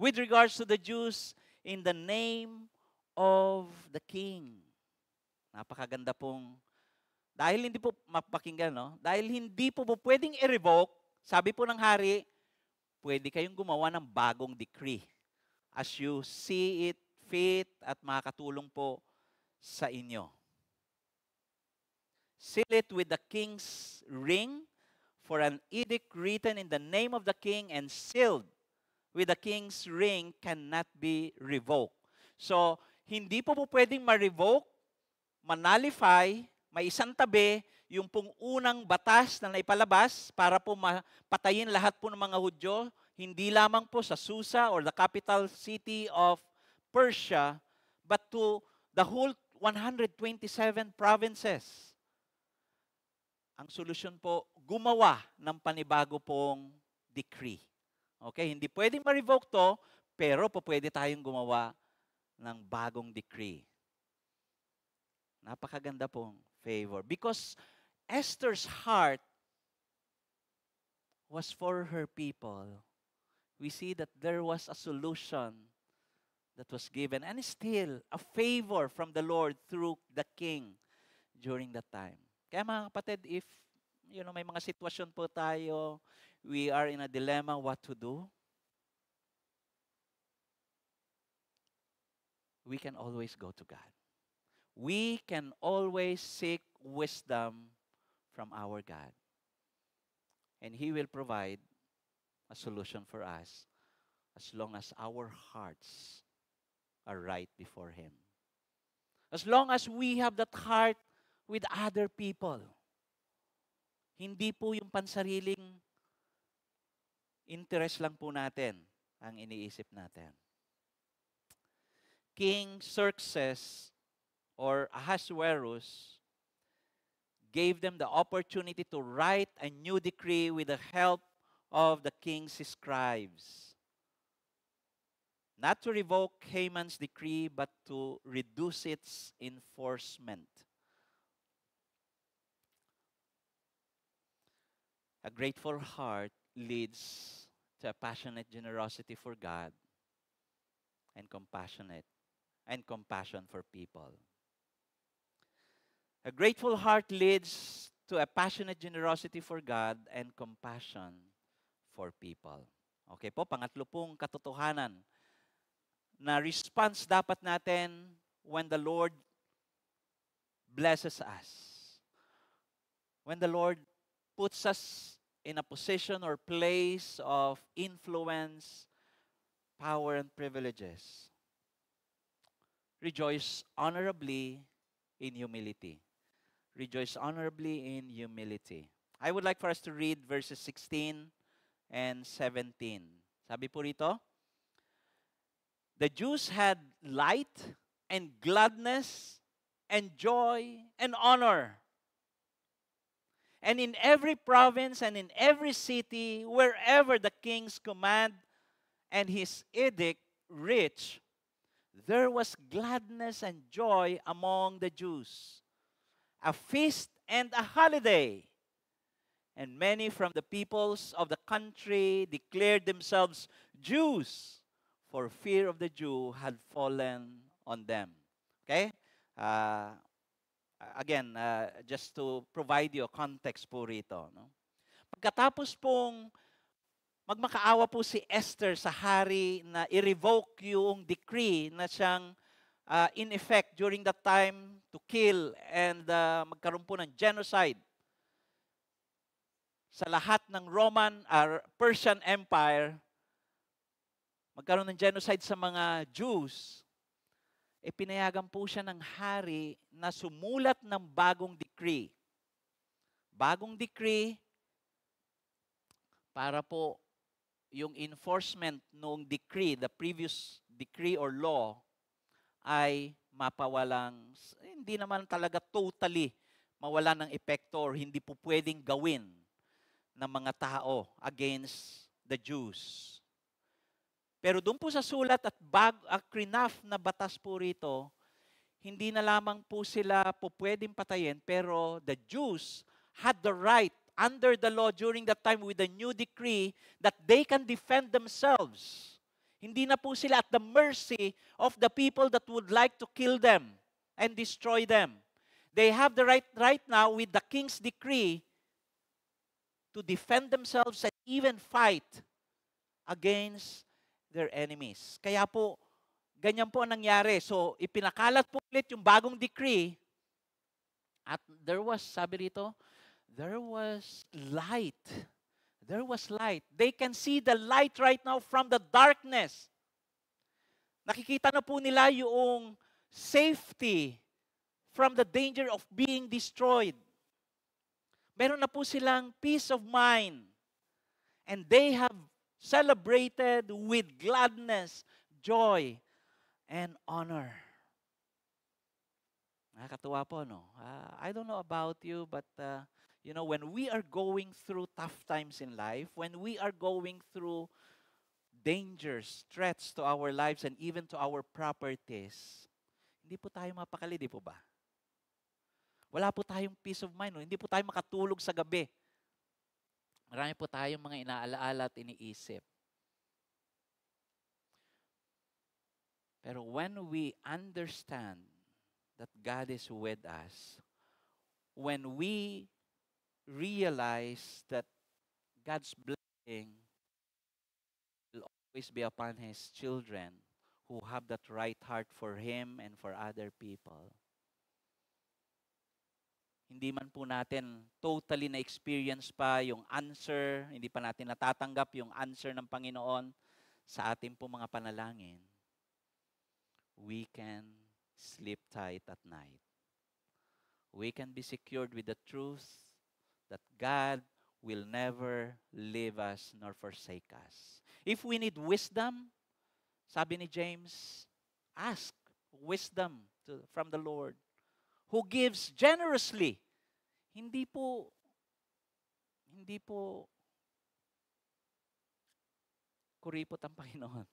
with regards to the Jews in the name of the king. Napakaganda pong, dahil hindi po mapakinggan, no? Dahil hindi po pwedeng i-revoke, sabi po ng hari, pwede kayong gumawa ng bagong decree as you see it fit at makakatulong po sa inyo. Seal it with the king's ring, for an edict written in the name of the king and sealed with the king's ring cannot be revoked. So, hindi po pwedeng ma-revoke, ma-nullify, may isang tabi, yung pong unang batas na naipalabas para po mapatayin lahat po ng mga Hudyo, hindi lamang po sa Susa or the capital city of Persia, but to the whole 127 provinces. Ang solusyon po, gumawa ng panibago pong decree. Okay, hindi pwedeng ma-revoke to, pero pwede tayong gumawa ng bagong decree. Napakaganda pong favor. Because Esther's heart was for her people. We see that there was a solution that was given and still a favor from the Lord through the king during that time. Kaya mga kapatid, if may mga sitwasyon po tayo, we are in a dilemma what to do, we can always go to God. We can always seek wisdom from our God. And He will provide a solution for us as long as our hearts are right before Him. As long as we have that heart with other people. Hindi po yung pansariling interest lang po natin ang iniisip natin. King Xerxes or Ahasuerus gave them the opportunity to write a new decree with the help of the king's scribes. Not to revoke Haman's decree, but to reduce its enforcement. A grateful heart leads to a passionate generosity for God and compassion for people. A grateful heart leads to a passionate generosity for God and compassion for people. Okay po, pangatlo pong katotohanan na response dapat natin when the Lord blesses us. When the Lord puts us in a position or place of influence, power, and privileges. Rejoice honorably in humility. Rejoice honorably in humility. I would like for us to read verses 16 and 17. Sabi po rito, the Jews had light and gladness and joy and honor. And in every province and in every city, wherever the king's command and his edict reached, there was gladness and joy among the Jews, a feast and a holiday. And many from the peoples of the country declared themselves Jews, for fear of the Jew had fallen on them. Okay? Again, just to provide you a context po rito. No? Pagkatapos pong magmakaawa po si Esther sa hari na i-revoke yung decree na siyang in effect during that time to kill and magkaroon po ng genocide sa lahat ng Roman or Persian Empire, magkaroon ng genocide sa mga Jews, pinayagan po siya ng hari na sumulat ng bagong decree. Bagong decree para po yung enforcement noong decree, the previous decree or law, ay mapawalang, hindi naman talaga totally mawala ng epekto or hindi po pwedeng gawin ng mga tao against the Jews. Pero doon po sa sulat at crinaf na batas po rito, hindi na lamang po sila po pwedeng patayin, pero the Jews had the right under the law during that time with the new decree that they can defend themselves. Hindi na po sila at the mercy of the people that would like to kill them and destroy them. They have the right now with the king's decree to defend themselves and even fight against their enemies. Kaya po, ganyan po ang nangyari. So, ipinakalat po ulit yung bagong decree at there was, sabi rito, there was light. There was light. They can see the light right now from the darkness. Nakikita na po nila yung safety from the danger of being destroyed. Meron na po silang peace of mind. And they have celebrated with gladness, joy, and honor. Nakakatuwa po, no? I don't know about you, but when we are going through tough times in life, when we are going through dangers, threats to our lives, and even to our properties, hindi po tayo mapakali, di po ba? Wala po tayong peace of mind, no? Hindi po tayo makatulog sa gabi. Marami po tayong mga inaalaala at iniisip. Pero when we understand that God is with us, when we realize that God's blessing will always be upon His children who have that right heart for Him and for other people, hindi man po natin totally na-experience pa yung answer, hindi pa natin natatanggap yung answer ng Panginoon sa ating po mga panalangin, we can sleep tight at night. We can be secured with the truth that God will never leave us nor forsake us. If we need wisdom, sabi ni James, ask wisdom from the Lord, who gives generously. Hindi po kuripot ang Panginoon.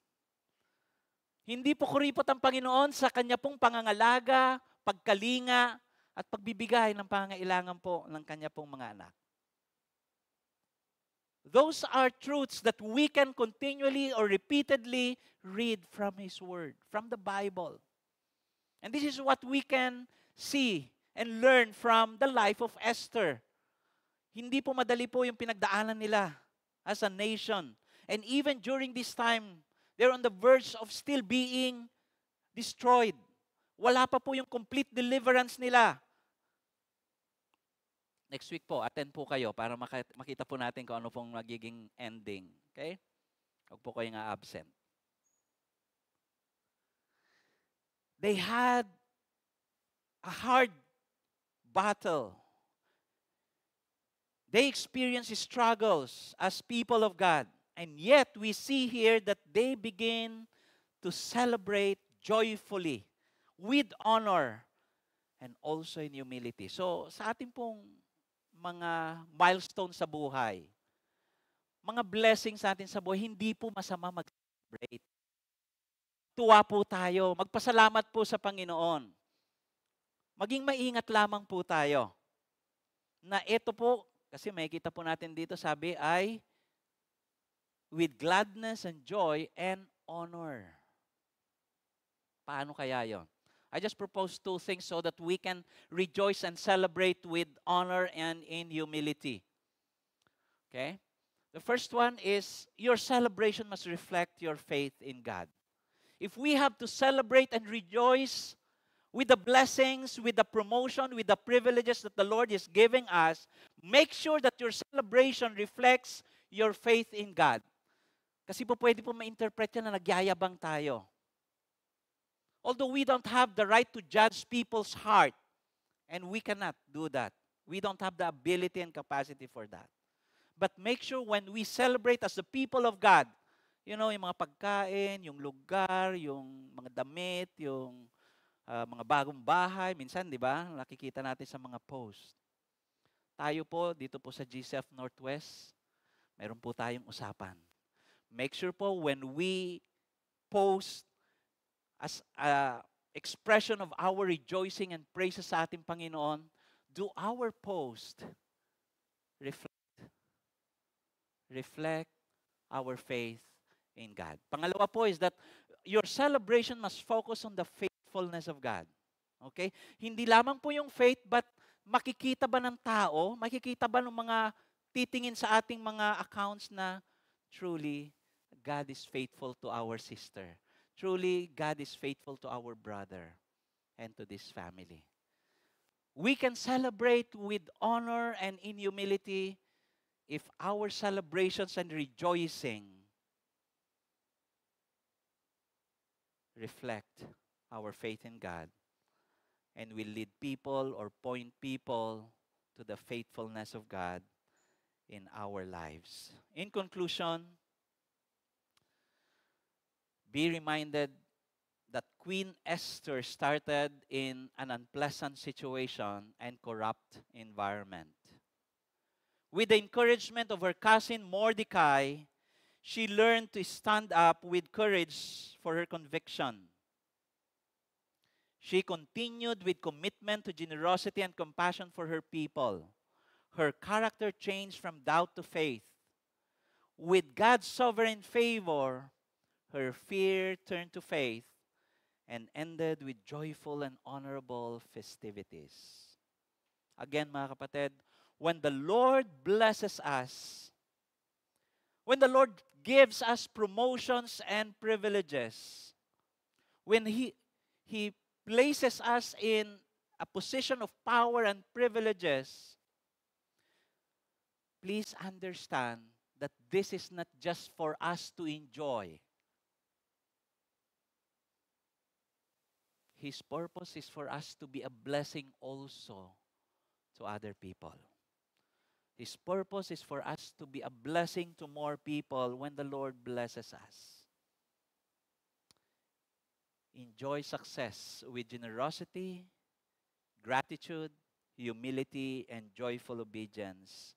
Hindi po kuripot ang Panginoon sa Kanya pong pangangalaga, pagkalinga, at pagbibigay ng pangangailangan po ng Kanya pong mga anak. Those are truths that we can continually or repeatedly read from His Word, from the Bible. And this is what we can see and learn from the life of Esther. Hindi po madali po yung pinagdaanan nila as a nation. And even during this time, they're on the verge of still being destroyed. Wala pa po yung complete deliverance nila. Next week po, attend po kayo para makita po natin kung ano pong magiging ending. Okay? Huwag po kayong absent. They had a hard battle. They experienced struggles as people of God. And yet, we see here that they begin to celebrate joyfully, with honor, and also in humility. So, sa ating pong mga milestones sa buhay, mga blessings sa atin sa buhay, hindi po masama mag-celebrate. Tuwa po tayo, magpasalamat po sa Panginoon. Maging maingat lamang po tayo na ito po, kasi makikita po natin dito, sabi ay with gladness and joy and honor. Paano kaya yon? I just propose two things so that we can rejoice and celebrate with honor and in humility. Okay? The first one is your celebration must reflect your faith in God. If we have to celebrate and rejoice with the blessings, with the promotion, with the privileges that the Lord is giving us, make sure that your celebration reflects your faith in God. Kasi po pwede po ma-interpret yan na nagyayabang tayo. Although we don't have the right to judge people's heart, and we cannot do that. We don't have the ability and capacity for that. But make sure when we celebrate as the people of God, yung mga pagkain, yung lugar, yung mga damit, yung mga bagong bahay, minsan, di ba, nakikita natin sa mga post. Tayo po, dito po sa GCF Northwest, meron po tayong usapan. Make sure po when we post as expression of our rejoicing and praises sa ating Panginoon, do our post reflect our faith in God. Pangalawa po is that your celebration must focus on the faithfulness of God. Okay? Hindi lamang po yung faith, but makikita ba ng tao, makikita ba ng mga titingin sa ating mga accounts na truly God is faithful to our sister. Truly, God is faithful to our brother and to this family. We can celebrate with honor and in humility if our celebrations and rejoicing reflect our faith in God and will lead people or point people to the faithfulness of God in our lives. In conclusion, be reminded that Queen Esther started in an unpleasant situation and corrupt environment. With the encouragement of her cousin Mordecai, she learned to stand up with courage for her conviction. She continued with commitment to generosity and compassion for her people. Her character changed from doubt to faith. With God's sovereign favor, her fear turned to faith and ended with joyful and honorable festivities. Again, mga kapatid, when the Lord blesses us, when the Lord gives us promotions and privileges, when He places us in a position of power and privileges, please understand that this is not just for us to enjoy. His purpose is for us to be a blessing also to other people. His purpose is for us to be a blessing to more people when the Lord blesses us. Enjoy success with generosity, gratitude, humility, and joyful obedience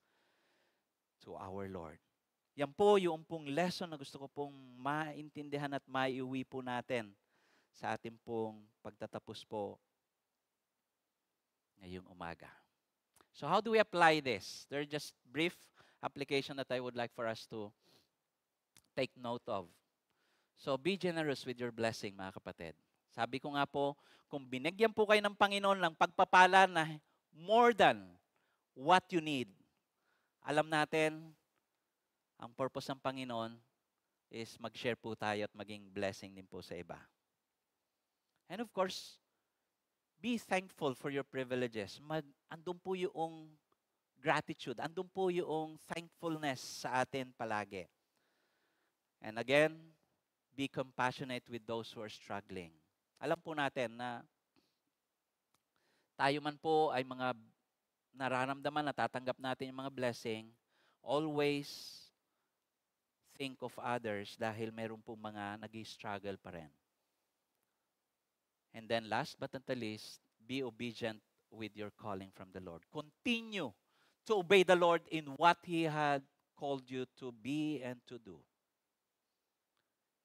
to our Lord. Yan po yung pong lesson na gusto ko pong maintindihan at maiuwi po natin sa ating pong pagtatapos po ngayong umaga. So how do we apply this? There are just brief application that I would like for us to take note of. So be generous with your blessing, mga kapatid. Sabi ko nga po, kung binigyan po kayo ng Panginoon ng pagpapala na more than what you need, alam natin, ang purpose ng Panginoon is mag-share po tayo at maging blessing din po sa iba. And of course, be thankful for your privileges. Andun po yung gratitude. Andun po yung thankfulness sa atin palagi. And again, be compassionate with those who are struggling. Alam po natin na tayo man po ay mga nararamdaman, natatanggap natin yung mga blessing, always think of others dahil meron po mga nag-struggle pa rin. And then last but not the least, be obedient with your calling from the Lord. Continue to obey the Lord in what He had called you to be and to do.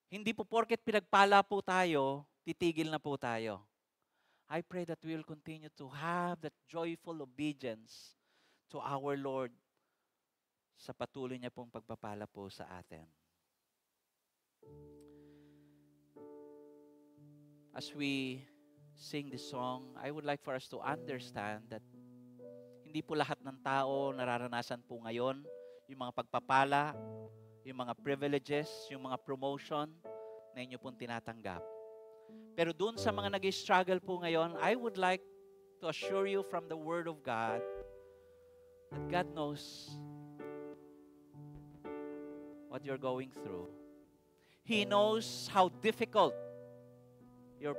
Hindi po porket pinagpala po tayo, titigil na po tayo. I pray that we will continue to have that joyful obedience to our Lord sa patuloy niya pong pagpapala po sa atin. As we sing this song, I would like for us to understand that hindi po lahat ng tao nararanasan po ngayon yung mga pagpapala, yung mga privileges, yung mga promotion na inyo pong tinatanggap. Pero dun sa mga nag-struggle po ngayon, I would like to assure you from the Word of God that God knows what you're going through. He knows how difficult your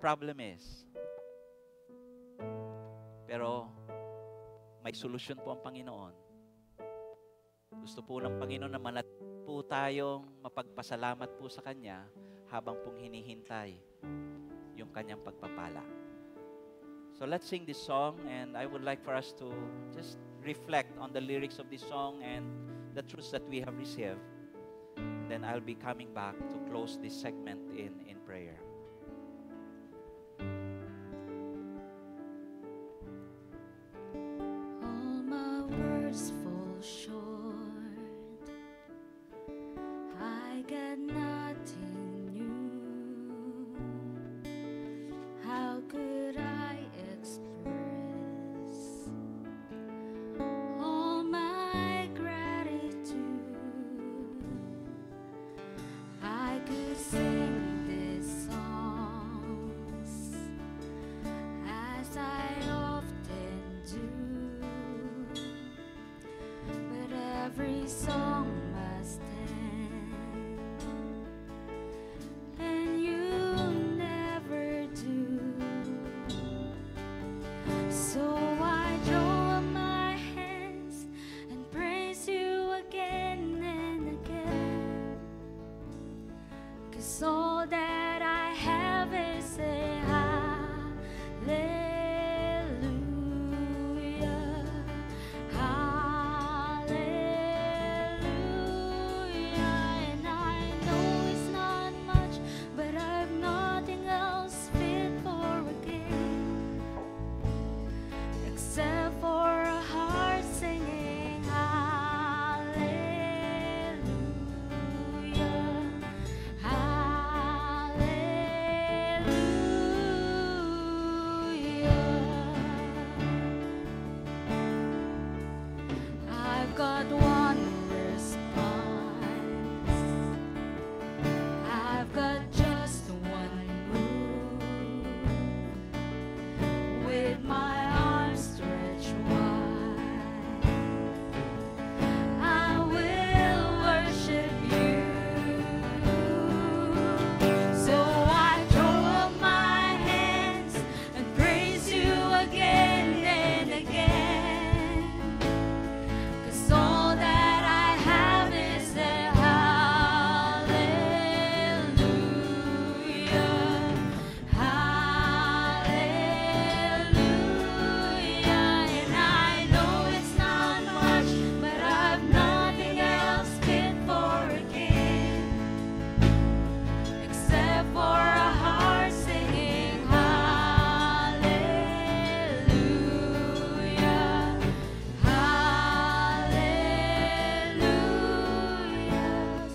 problem is. Pero may solusyon po ang Panginoon. Gusto po ng Panginoon na po tayong mapagpasalamat po sa Kanya habang pong hinihintay yung Kanyang pagpapala. So let's sing this song, and I would like for us to just reflect on the lyrics of this song and the truths that we have received. And then I'll be coming back to close this segment in prayer. All my words fall short. I got nothing new. How could I express all my gratitude? I could sing these songs as I often do, but every song must end, and you never do. So I throw up my hands and praise you again and again, 'cause all that I have is got one response. I've got just one move. With my arms stretched wide, I will worship you. So I throw up my hands and praise you again and again. 'Cause all that I have is a hallelujah, hallelujah. And I know it's not much, but I've nothing else fit for a king, except for a heart singing hallelujah, hallelujah.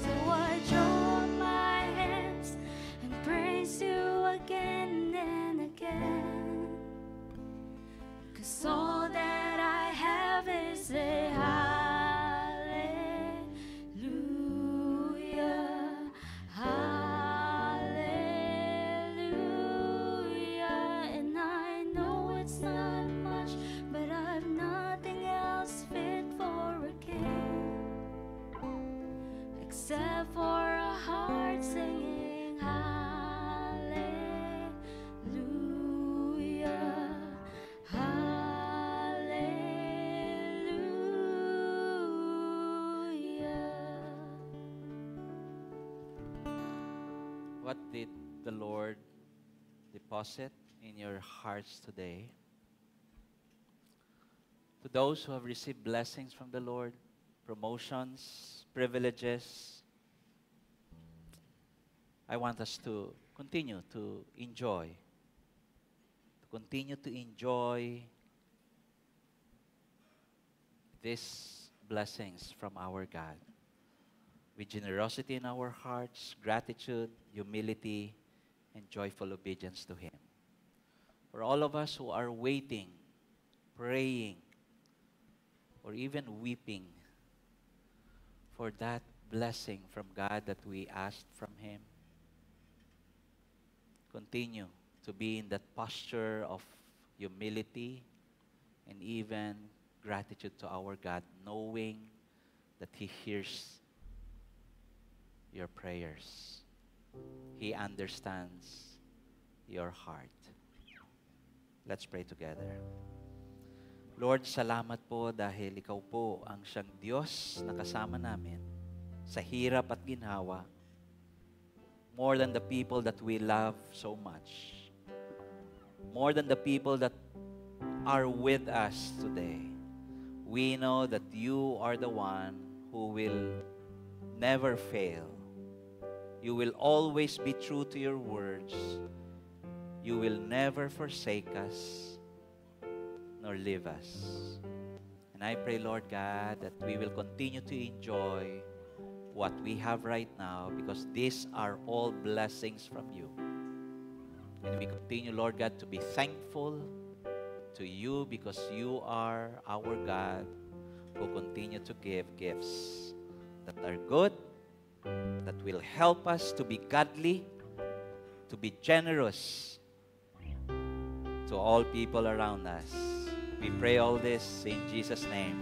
So I join my hands and praise you again and again. 'Cause all that I have is a hallelujah, hallelujah. And I know it's not much, but I've nothing else fit for a king, except for a heart singing hallelujah, hallelujah. What did the Lord deposit in your hearts today? To those who have received blessings from the Lord, promotions, privileges, I want us to continue to enjoy, these blessings from our God with generosity in our hearts, gratitude, humility, and joyful obedience to Him. For all of us who are waiting, praying, or even weeping for that blessing from God that we asked from Him, continue to be in that posture of humility and even gratitude to our God, knowing that He hears your prayers. He understands your heart. Let's pray together. Lord, salamat po dahil Ikaw po ang siyang Diyos na kasama namin sa hirap at ginhawa, more than the people that we love so much, more than the people that are with us today. We know that You are the one who will never fail. You will always be true to Your words. You will never forsake us nor leave us. And I pray, Lord God, that we will continue to enjoy what we have right now, because these are all blessings from You. And we continue, Lord God, to be thankful to You, because You are our God who continue to give gifts that are good, that will help us to be godly, to be generous to all people around us. We pray all this in Jesus' name.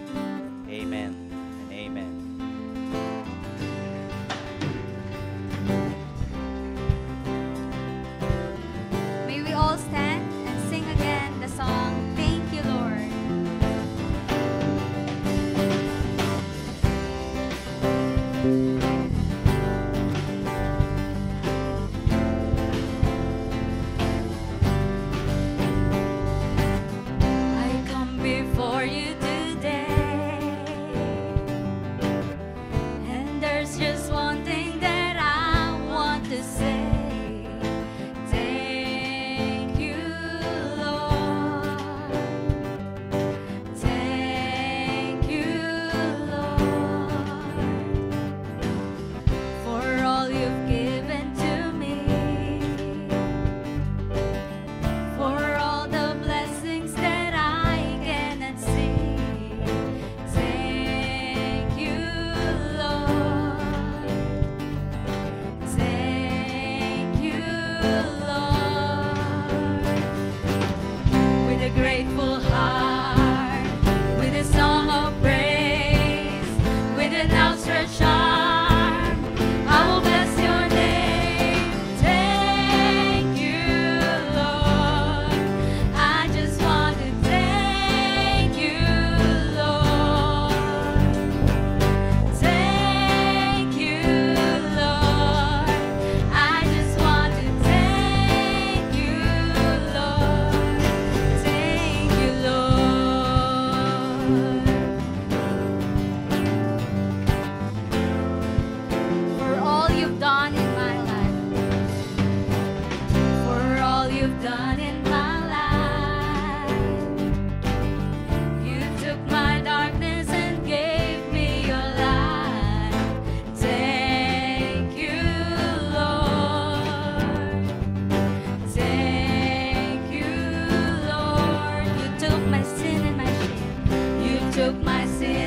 Amen and amen. May we all stand and sing again the song, Thank You, Lord. I come before You today blessed